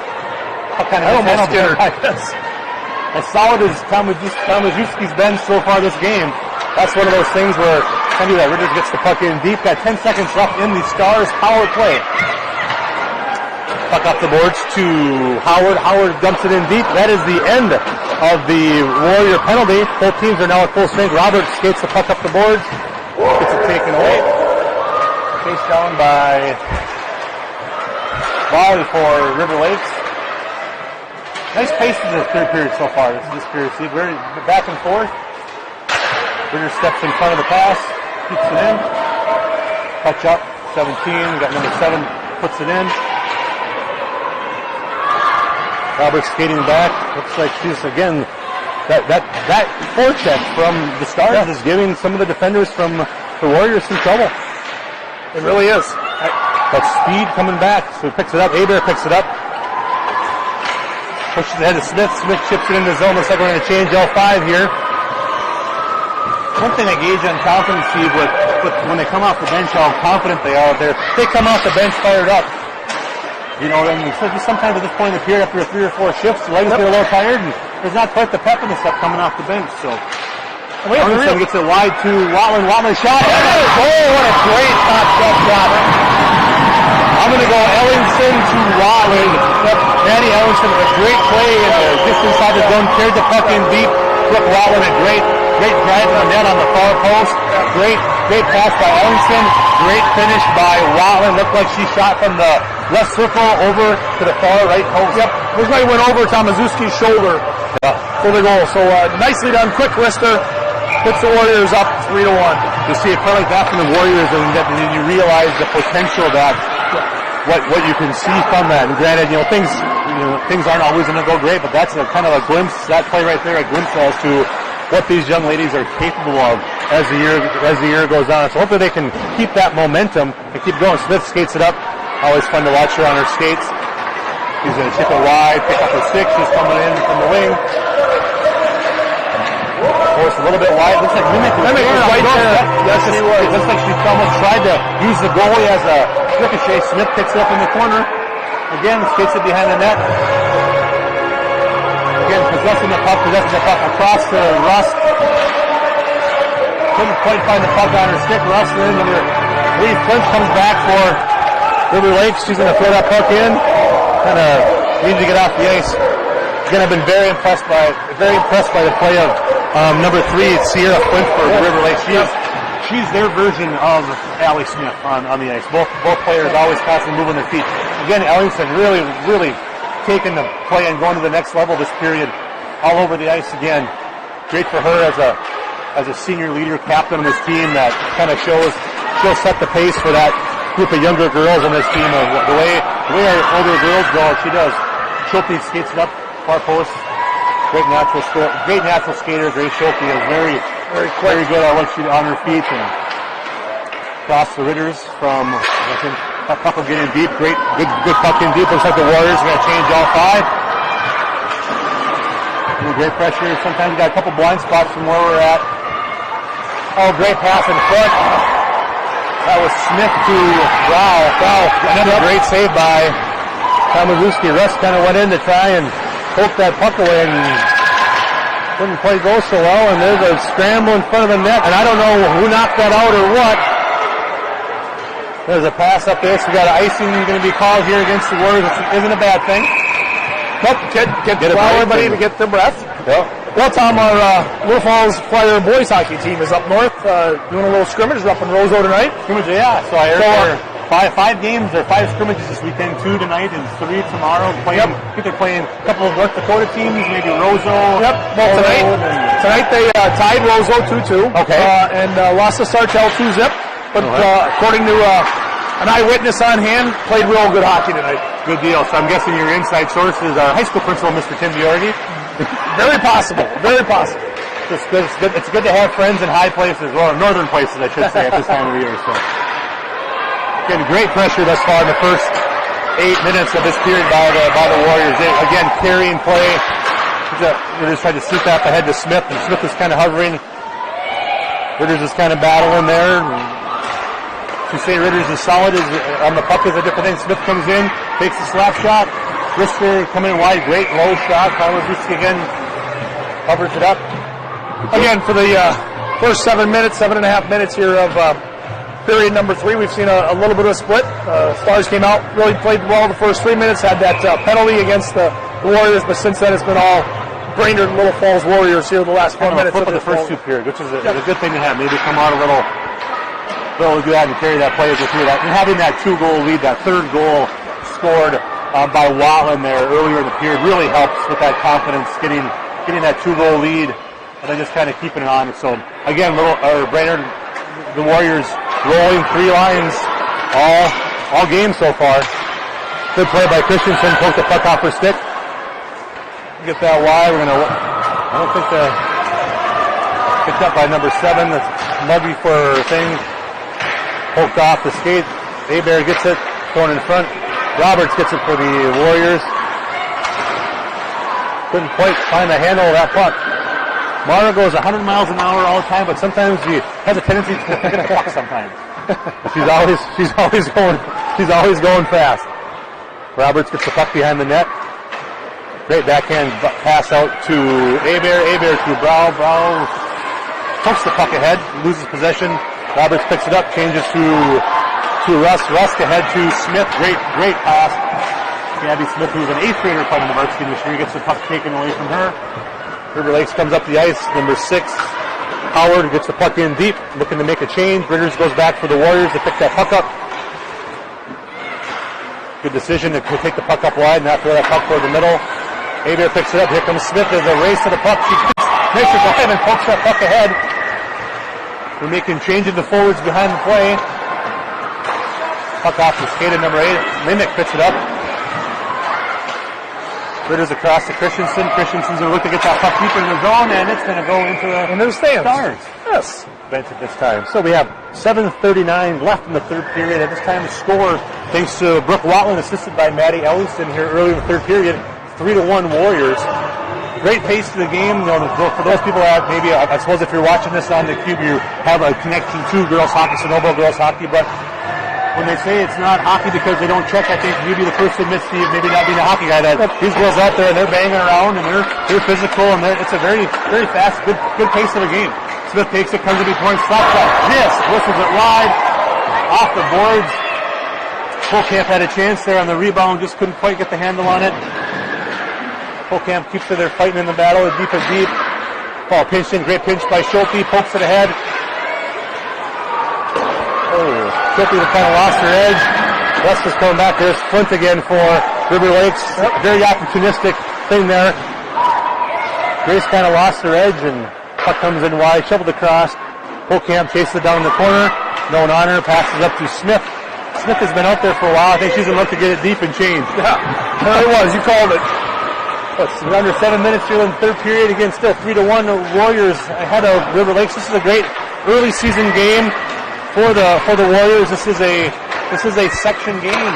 puck kind of almost scared. As solid as Tomaszewski's been so far this game, that's one of those things where can do that. Ritters gets the puck in deep. Got 10 seconds left in the Stars power play. Puck off the boards to Howard. Howard dumps it in deep. That is the end of the Warrior penalty. Both teams are now at full strength. Roberts skates the puck up the boards. Gets it taken away. Chased down by volley for River Lakes. Nice pace in the third period so far. This period. See, very back and forth. Ritter steps in front of the pass. Keeps it in. Touch up. 17. Got number 7. Puts it in. Roberts skating back. Looks like she's again. That forecheck from the Stars is giving some of the defenders from the Warriors some trouble. It really is. That speed coming back. So he picks it up. Hebert picks it up. Pushes ahead to Smith. Smith chips it in the zone. Looks like we're going to change L5 here. One thing I gauge on confidence, Steve, with when they come off the bench, how confident they are. They come off the bench fired up. You know, and sometimes at this point in the period, after 3 or 4 shifts, the legs get a little tired, and there's not quite the pep and the stuff coming off the bench. So, Armstrong gets it wide to Watland. Watland shot. Oh, what a great top shot. I'm going to go Ellingson to Watland. Danny Ellingson, a great play just inside the zone, carried the puck in deep. Brooke Watland, a great drive on net on the far post. Great pass by Ellingson. Great finish by Watland. Looked like she shot from the left circle over to the far right post. Yep, looks like it went over Tomaszewski's shoulder for the goal. So nicely done, quick wrister. Puts the Warriors up 3-1. You see a play like that from the Warriors, and then you realize the potential that what you can see from that. And granted, things aren't always going to go great, but that's a kind of a glimpse. That play right there, a glimpse as to what these young ladies are capable of as the year goes on. So hopefully they can keep that momentum and keep going. Smith skates it up. Always fun to watch her on her skates. She's going to chip it wide, pick up the 6. She's coming in from the wing. Force a little bit wide. Looks like Mimic was right there. Yes, she was. It looks like she almost tried to use the goalie as a ricochet. Smith picks it up in the corner. Again, skates it behind the net. Again, possessing the puck across to Rust. Couldn't quite find the puck on her stick. Rust in. Number 3, Flint comes back for River Lakes. She's going to throw that puck in. Kind of needs to get off the ice. Again, I've been very impressed by the play of number 3, Sierra Flint for River Lakes. She's their version of Allie Smith on the ice. Both players always constantly moving their feet. Again, Ellingson really taking the play and going to the next level this period. All over the ice again. Great for her as a senior leader, captain of this team that kind of shows she'll set the pace for that group of younger girls on this team. The way our older girls go, she does. Schultz skates it up, far post. Great natural skater. Grace Schultz is very good on her feet and across the Ritters from that puck will get in deep. Good puck in deep. Looks like the Warriors are going to change all 5. Great pressure. Sometimes you got a couple blind spots from where we're at. Oh, great pass in front. That was Smith to Rao. Another great save by Tomaszewski. Russ kind of went in to try and poked that puck away and couldn't quite go so well. And there's a scramble in front of the net, and I don't know who knocked that out or what. There's a pass up there, so we got icing going to be called here against the Warriors, which isn't a bad thing. Nope, get everybody to get their breath. Yep. Well, Tom, our Little Falls Flyer boys hockey team is up north doing a little scrimmage. They're up in Roseau tonight. Scrimmage, yeah. So I heard five games or 5 scrimmages this weekend, 2 tonight and 3 tomorrow. I think they're playing a couple of North Dakota teams, maybe Roseau. Yep. Well, tonight they tied Roseau 2-2. Okay. And lost to Sartell 2-0. But according to an eyewitness on hand, played real good hockey tonight. Good deal. So I'm guessing your inside source is our high school principal, Mr. Tim Diorgi. Very possible. Very possible. It's good to have friends in high places, or northern places, I should say, at this time of the year. So, again, great pressure thus far in the first 8 minutes of this period by the Warriors. They, again, carrying play. They just tried to sweep out the head to Smith, and Smith is kind of hovering. Ritters is kind of battling there. To say Ritters is solid on the puck is a different thing. Smith comes in, takes a slap shot. Brisker coming in wide, great low shot. Carlos Brisker again covers it up. Again, for the first 7.5 minutes here of period number 3, we've seen a little bit of a split. Stars came out, really played well the first 3 minutes, had that penalty against the Warriors, but since then it's been all Brainerd and Little Falls Warriors here the last 4 minutes. Flip of the first 2 periods, which is a good thing to have. Maybe come out a little good and carry that play as we through that. And having that 2-goal lead, that 3rd goal scored by Watland there earlier in the period really helps with that confidence, getting that 2-goal lead, and then just kind of keeping it on. So again, Brainerd, the Warriors rolling 3 lines all game so far. Good play by Christensen, poked the puck off her stick. Get that wide. I don't think picked up by number 7. That's Muggy for thing. Poked off the skate. Abear gets it, thrown in front. Roberts gets it for the Warriors. Couldn't quite find the handle of that puck. Mara goes 100 miles an hour all the time, but sometimes she has a tendency to forget a puck sometimes. She's always going fast. Roberts gets the puck behind the net. Great backhand pass out to Abear. Abear to Brow. Brow pokes the puck ahead, loses possession. Roberts picks it up, changes to Russ. Russ ahead to Smith. Great pass. Gabby Smith, who's an 8th grader playing in the varsity this year, gets the puck taken away from her. River Lakes comes up the ice. Number 6, Howard gets the puck in deep, looking to make a change. Ritters goes back for the Warriors to pick that puck up. Good decision to take the puck up wide and not throw that puck toward the middle. Abear picks it up. Here comes Smith. There's a race to the puck. She makes a dive and pokes that puck ahead. We're making changes to forwards behind the play. Puck off the skate of number 8. Limick picks it up. Ritters across to Christensen. Christensen's going to look to get that puck deeper in the zone, and it's going to go into the stands. Stars. Yes. Bench at this time. So we have 7:39 left in the 3rd period. At this time, the score, thanks to Brooke Watland, assisted by Maddie Elliston here earlier in the 3rd period, 3-1 Warriors. Great pace to the game. You know, for those people that maybe, I suppose if you're watching this on the Cube, you have a connection to girls hockey, Sonobo girls hockey, but when they say it's not hockey because they don't check, I think you'd be the first to admit, Steve, maybe not being a hockey guy, that these girls out there and they're banging around and they're physical and it's a very, very fast, good pace of the game. Smith takes it, comes to be point, slap shot, whistles it wide, off the boards. Fullcamp had a chance there on the rebound, just couldn't quite get the handle on it. Fullcamp keeps it there fighting in the battle, deep and deep. Paul pinched in, great pinch by Schulte, pokes it ahead. Schulte kind of lost her edge. West is coming back. There's Flint again for River Lakes. Very opportunistic thing there. Grace kind of lost her edge and puck comes in wide, shoveled across. Fullcamp chases it down the corner. No one on her, passes up to Smith. Smith has been out there for a while. I think she's going to look to get it deep and change. Yeah, there it was. You called it. It's under 7 minutes here in the 3rd period. Again, still 3-1 Warriors ahead of River Lakes. This is a great early season game for the Warriors. This is a section game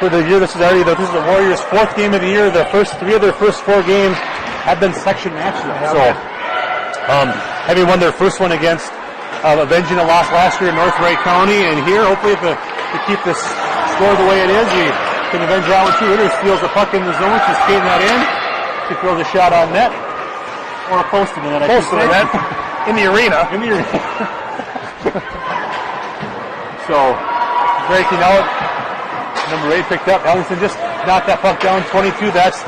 for the year. This is the Warriors' 4th game of the year. The first 3 of their first 4 games have been section matches. So, having won their first one against avenging a loss last year in North Wright County, and here hopefully to keep this score the way it is, we Can avenge that one too. Ritter steals the puck in the zone. She's skating that in. She throws a shot on net. Or a post in the net. Post in the net. In the arena. In the arena. So, breaking out. Number 8 picked up. Ellingson just knocked that puck down. 22. That's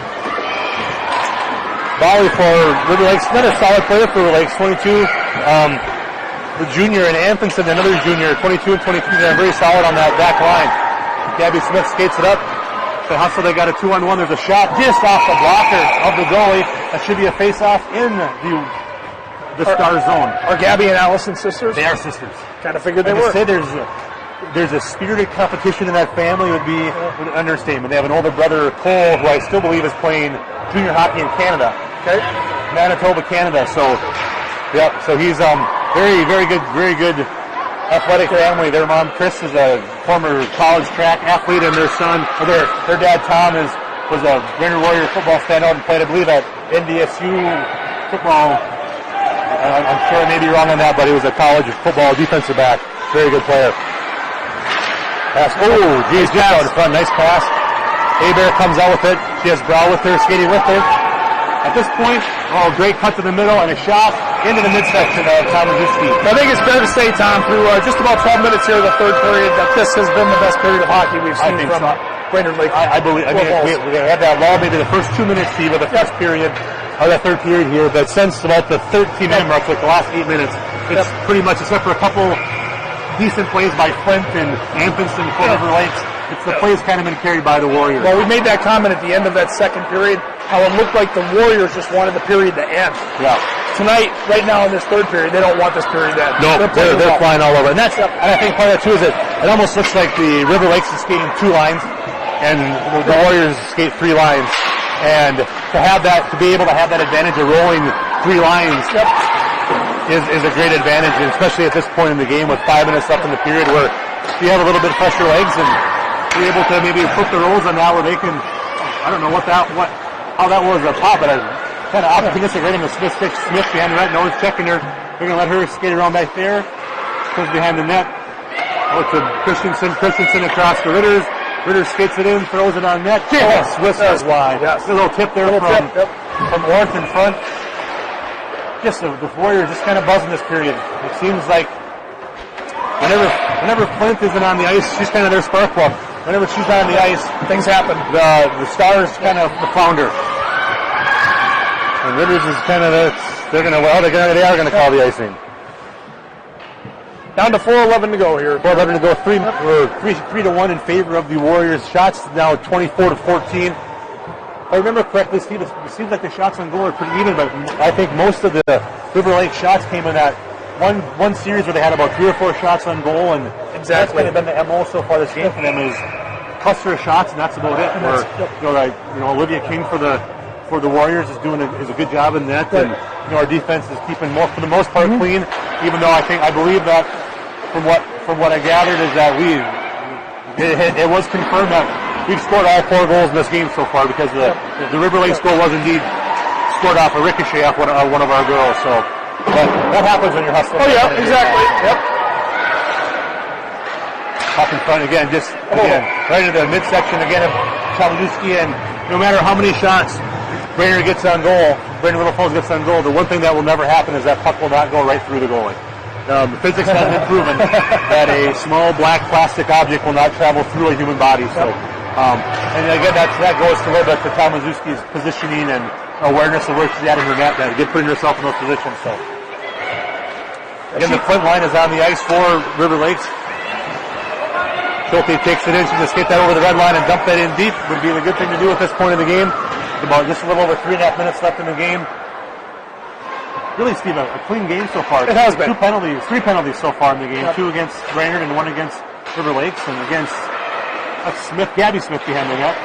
volley for River Lakes. Not a solid player for River Lakes. 22. The junior and Anfinson, another junior. 22 and 23. They're very solid on that back line. Gabby Smith skates it up. The hustle, they got a 2-on-1. There's a shot just off the blocker of the goalie. That should be a face-off in the Star zone. Are Gabby and Allison sisters? They are sisters. Kind of figured they And were. to say there's a spirited competition in that family would be an understatement. They have an older brother, Cole, who I still believe is playing junior hockey in Canada. Okay. Manitoba, Canada. So, yeah. So he's very good athletic family. Their mom, Chris, is a former college track athlete, and their son, or their dad, Tom, was a Rainier Warrior football standout and played, I believe, at NDSU football. I'm sure I may be wrong on that, but he was a college football defensive back. Very good player. Pass. Oh, geez, just out in front. Nice pass. Hebert comes out with it. She has Brow with her, skating with her. At this point, great cut to the middle and a shot into the midsection of Tomaszewski. I think it's fair to say, Tom, through just about 12 minutes here of the third period, that this has been the best period of hockey we've seen from Rainier Lake. I believe. I mean, we had that lull maybe the first 2 minutes, Steve, of the first period, or the third period here, but since about the 13-minute mark, like the last 8 minutes, it's pretty much, except for a couple decent plays by Flint and Anfinson for River Lakes, it's the plays kind of been carried by the Warriors. Well, we made that comment at the end of that second period, how it looked like the Warriors just wanted the period to end. Yeah. Tonight, right now in this third period, they don't want this period to end. No, they're flying all over. And and I think part of that too is that it almost looks like the River Lakes is skating 2 lines and the Warriors skate 3 lines. And to be able to have that advantage of rolling 3 lines is a great advantage, and especially at this point in the game with 5 minutes left in the period where you have a little bit of fresher legs and be able to maybe flip the rolls on that where they can, I don't know how that was a pop, but I kind of opportunistic right in the Smith behind the net. No one's checking her. They're going to let her skate around back there. Goes behind the net. To Christensen across the Ritters. Ritter skates it in, throws it on net. Yes, whistles wide. Yes. A little tip there from Orth in front. Just the Warriors just kind of buzzing this period. It seems like whenever Flint isn't on the ice, she's kind of their spark plug. Whenever she's on the ice, things happen. The Stars kind of flounder. And Ritters is kind of they are going to call the icing. Down to 4:11 to go here. 4:11 to go. 3-1 in favor of the Warriors. Shots now 24-14. If I remember correctly, Steve, it seems like the shots on goal are pretty even, but I think most of the River Lake shots came in that one series where they had about 3 or 4 shots on goal, and that's kind of been the MO so far this game for them is cluster shots, and that's about it. Olivia King for the Warriors is a good job in that, and our defense is keeping for the most part clean. Even though I believe that from what I gathered is that it was confirmed that we've scored all 4 goals in this game so far because the River Lakes goal was indeed scored off a ricochet off one of our girls. So that happens when you're hustling. Oh yeah, exactly. Yep. Up in front again, right into the midsection again of Tomaszewski, and no matter how many shots Rainier Little Falls gets on goal, the one thing that will never happen is that puck will not go right through the goalie. Physics has been proven that a small black plastic object will not travel through a human body. So, and again, that goes to a little bit to Tomaszewski's positioning and awareness of where she's at in her net, and putting herself in those positions. So, again, the front line is on the ice for River Lakes. Schulte takes it in. She's going to skate that over the red line and dump that in deep. Would be the good thing to do at this point in the game. About just a little over 3.5 minutes left in the game. Really, Steve, a clean game so far. It has been. 3 penalties so far in the game. 2 against Brainerd and 1 against River Lakes, and against Gabby Smith behind the net.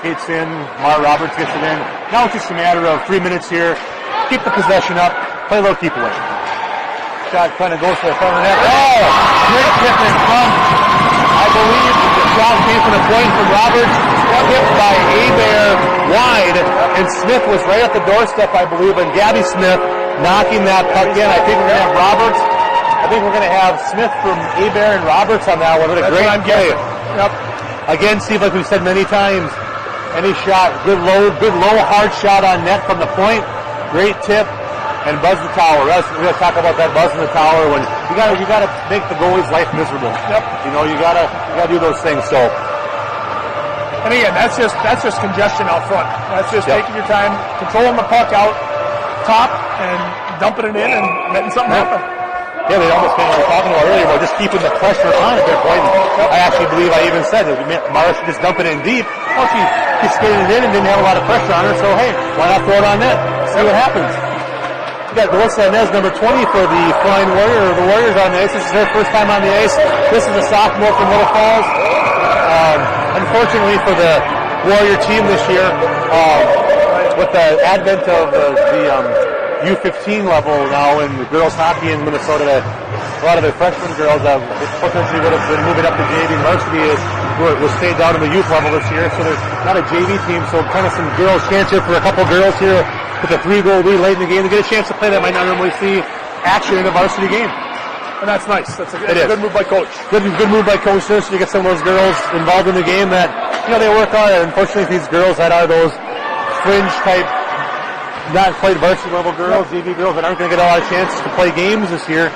Skates in. Mara Roberts gets it in. Now it's just a matter of 3 minutes here. Keep the possession up. Play low, keep away. Shot kind of goes to the front of the net. Oh! Great tip in front. I believe the shot came from the point from Roberts. Hit by Hebert wide, and Smith was right at the doorstep, I believe, and Gabby Smith knocking that puck in. I think we're going to have Roberts. I think we're going to have Smith from Hebert and Roberts on that one. What a great play. Yep. Again, Steve, like we've said many times, any shot, good low, hard shot on net from the point, great tip, and buzz the tower. We gotta talk about that buzz in the tower when you gotta make the goalie's life miserable. Yep. You know, you gotta do those things. So, and again, that's just congestion out front. That's just taking your time, controlling the puck out top, and dumping it in and letting something happen. Yeah, they almost kind of were talking about earlier about just keeping the pressure on at that point. I actually believe I even said that Mara should just dump it in deep. Well, she skated it in and didn't have a lot of pressure on her, so hey, why not throw it on net? See what happens. We got Melissa Inez, number 20 for the Flying Warrior, the Warriors on the ice. This is her first time on the ice. This is a sophomore from Little Falls. Unfortunately for the Warrior team this year, with the advent of the U15 level now in girls hockey in Minnesota, a lot of the freshman girls potentially would have been moving up to JV and varsity was stayed down in the youth level this year, so there's not a JV team, so kind of some girls chance here for a couple girls here with a 3-goal lead late in the game to get a chance to play that might not normally see action in a varsity game. And that's nice. That's a good move by coach. Good move by coach there, so you get some of those girls involved in the game that, you know, they work hard. And unfortunately, these girls that are those fringe type, not quite varsity level girls, JV girls that aren't going to get a lot of chances to play games this year.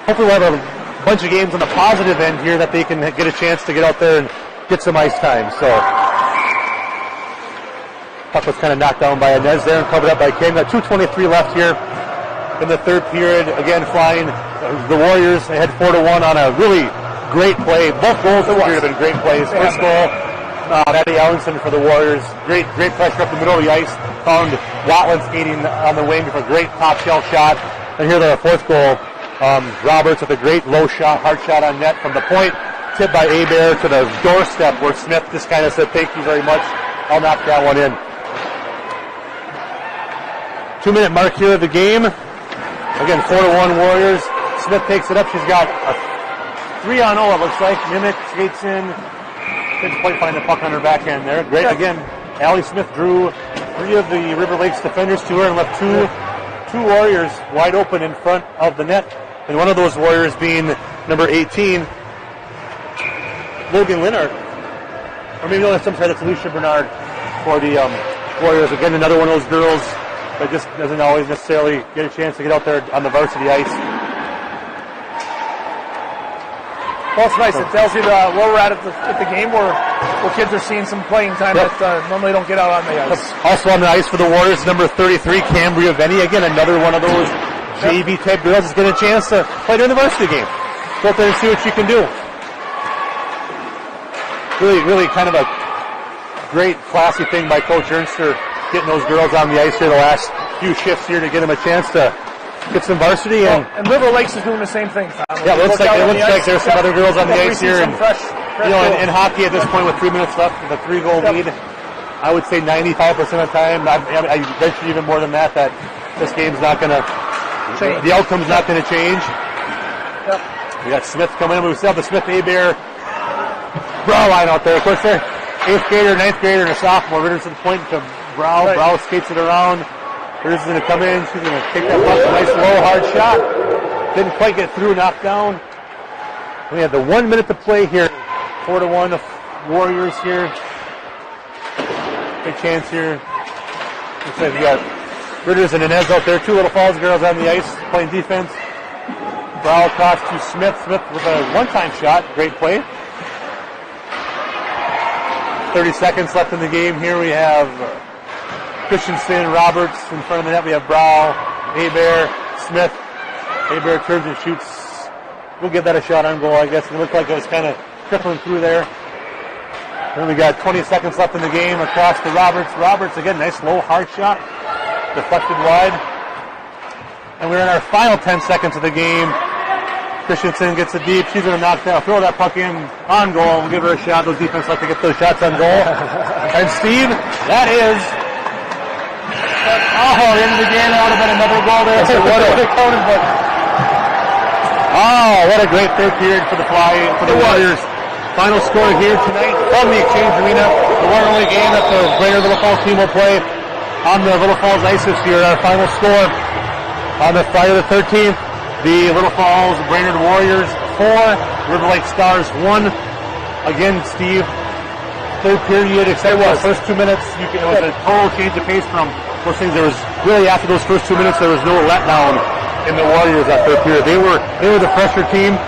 Hopefully we'll have a bunch of games on the positive end here that they can get a chance to get out there and get some ice time. So puck was kind of knocked down by Inez there and covered up by Kim. Got 2:23 left here in the third period. Again, Flying. The Warriors, they had 4-1 on a really great play. Both goals this year have been great plays. First goal, Maddie Allenson for the Warriors. Great pressure up the middle of the ice. Found Watland skating on the wing for a great top shelf shot. And here the fourth goal, Roberts with a great low shot, hard shot on net from the point. Tipped by Abear to the doorstep where Smith just kind of said, thank you very much. I'll knock that one in. 2-minute mark here of the game. Again, 4-1 Warriors. Smith takes it up. She's got a 3-on-0, it looks like. Mimic skates in. Didn't quite find the puck on her backhand there. Great. Again, Allie Smith drew 3 of the River Lakes defenders to her and left two Warriors wide open in front of the net. And one of those Warriors being number 18, Logan Linnard. Or maybe on some side it's Alicia Bernard for the Warriors. Again, another one of those girls that just doesn't always necessarily get a chance to get out there on the varsity ice. Well, it's nice. It tells you where we're at the game where kids are seeing some playing time that normally don't get out on the ice. Also on the ice for the Warriors, number 33, Cambria Venny. Again, another one of those JV-type girls is getting a chance to play during the varsity game. Go out there and see what she can do. Really kind of a great, classy thing by Coach Ernster, getting those girls on the ice here the last few shifts here to get them a chance to get some varsity. And River Lakes is doing the same thing, Tom. Yeah, it looks like there's some other girls on the ice here. And, you know, in hockey at this point with 3 minutes left with a 3-goal lead, I would say 95% of the time, I venture even more than that this game's not going to change. The outcome's not going to change. Yep. We got Smith coming in. We still have the Smith-Abear Brow line out there. Of course, they're 8th grader, 9th grader, and a sophomore. Richardson pointing to Brow. Right. Brow skates it around. Bruce is going to come in. She's going to take that puck. A nice low, hard shot. Didn't quite get through. Knocked down. We have the 1 minute to play here. 4-1. The Warriors here. Big chance here. Looks like we got Ritters and Inez out there. 2 Little Falls girls on the ice playing defense. Brow across to Smith. Smith with a one-time shot. Great play. 30 seconds left in the game. Here we have Christensen, Roberts in front of the net. We have Brow, Abear, Smith. Abear turns and shoots. We'll give that a shot on goal, I guess. It looked like it was kind of trickling through there. Then we got 20 seconds left in the game. Across to Roberts. Roberts, again, nice low, hard shot. Deflected wide. And we're in our final 10 seconds of the game. Christensen gets it deep. She's going to knock down, throw that puck in on goal. We'll give her a shot. Those defense like to get those shots on goal. And Steve, that is... Oh, the end of the game. That would have been another goal there. What a great third period for the Warriors. Final score here tonight from the Exchange Arena. The one only game that the Brainerd Little Falls team will play on the Little Falls ice this year. Our final score on the Friday the 13th. The Little Falls Brainerd Warriors 4, River Lake Stars 1. Again, Steve, third period, except for the first 2 minutes. It was a total change of pace from those things. There was really, after those first 2 minutes, there was no letdown in the Warriors that third period. They were the pressure team.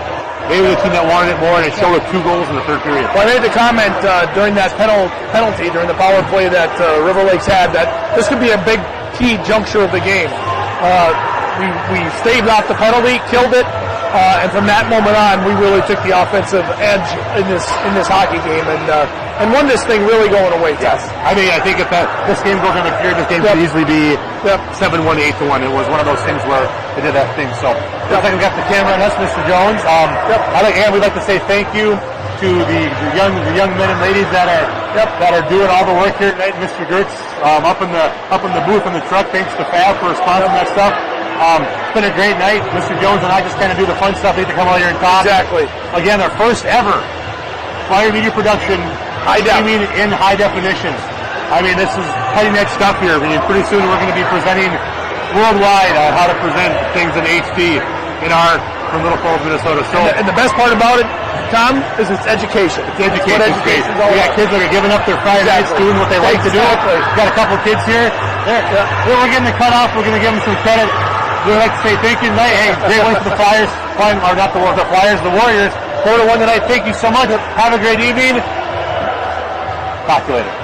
They were the team that wanted it more, and it showed with 2 goals in the third period. Well, I made the comment during that penalty, during the power play that River Lakes had, that this could be a big key juncture of the game. We staved off the penalty, killed it, and from that moment on, we really took the offensive edge in this hockey game, and won this thing really going away. Yes, I mean, I think if this game goes on the period, this game could easily be 7-1, 8-1. It was one of those things where they did that thing. So, looks like we got the camera on us, Mr. Jones. We'd like to say thank you to the young men and ladies that are doing all the work here tonight. Mr. Gertz up in the booth in the truck. Thanks to Fab for sponsoring that stuff. It's been a great night. Mr. Jones and I just kind of do the fun stuff. We get to come out here and talk. Exactly. Again, our first ever Flyer Media production streaming in high definition. I mean, this is cutting edge stuff here. I mean, pretty soon we're going to be presenting worldwide on how to present things in HD from Little Falls, Minnesota. So, and the best part about it, Tom, is it's education. It's education. We got kids that are giving up their Friday nights doing what they like to do. We've got a couple of kids here. We're getting the cutoff. We're going to give them some credit. We'd like to say thank you tonight. Hey, great win for the Flyers. Or not the Flyers, the Warriors. 4-1 tonight. Thank you so much. Have a great evening. Talk to you later.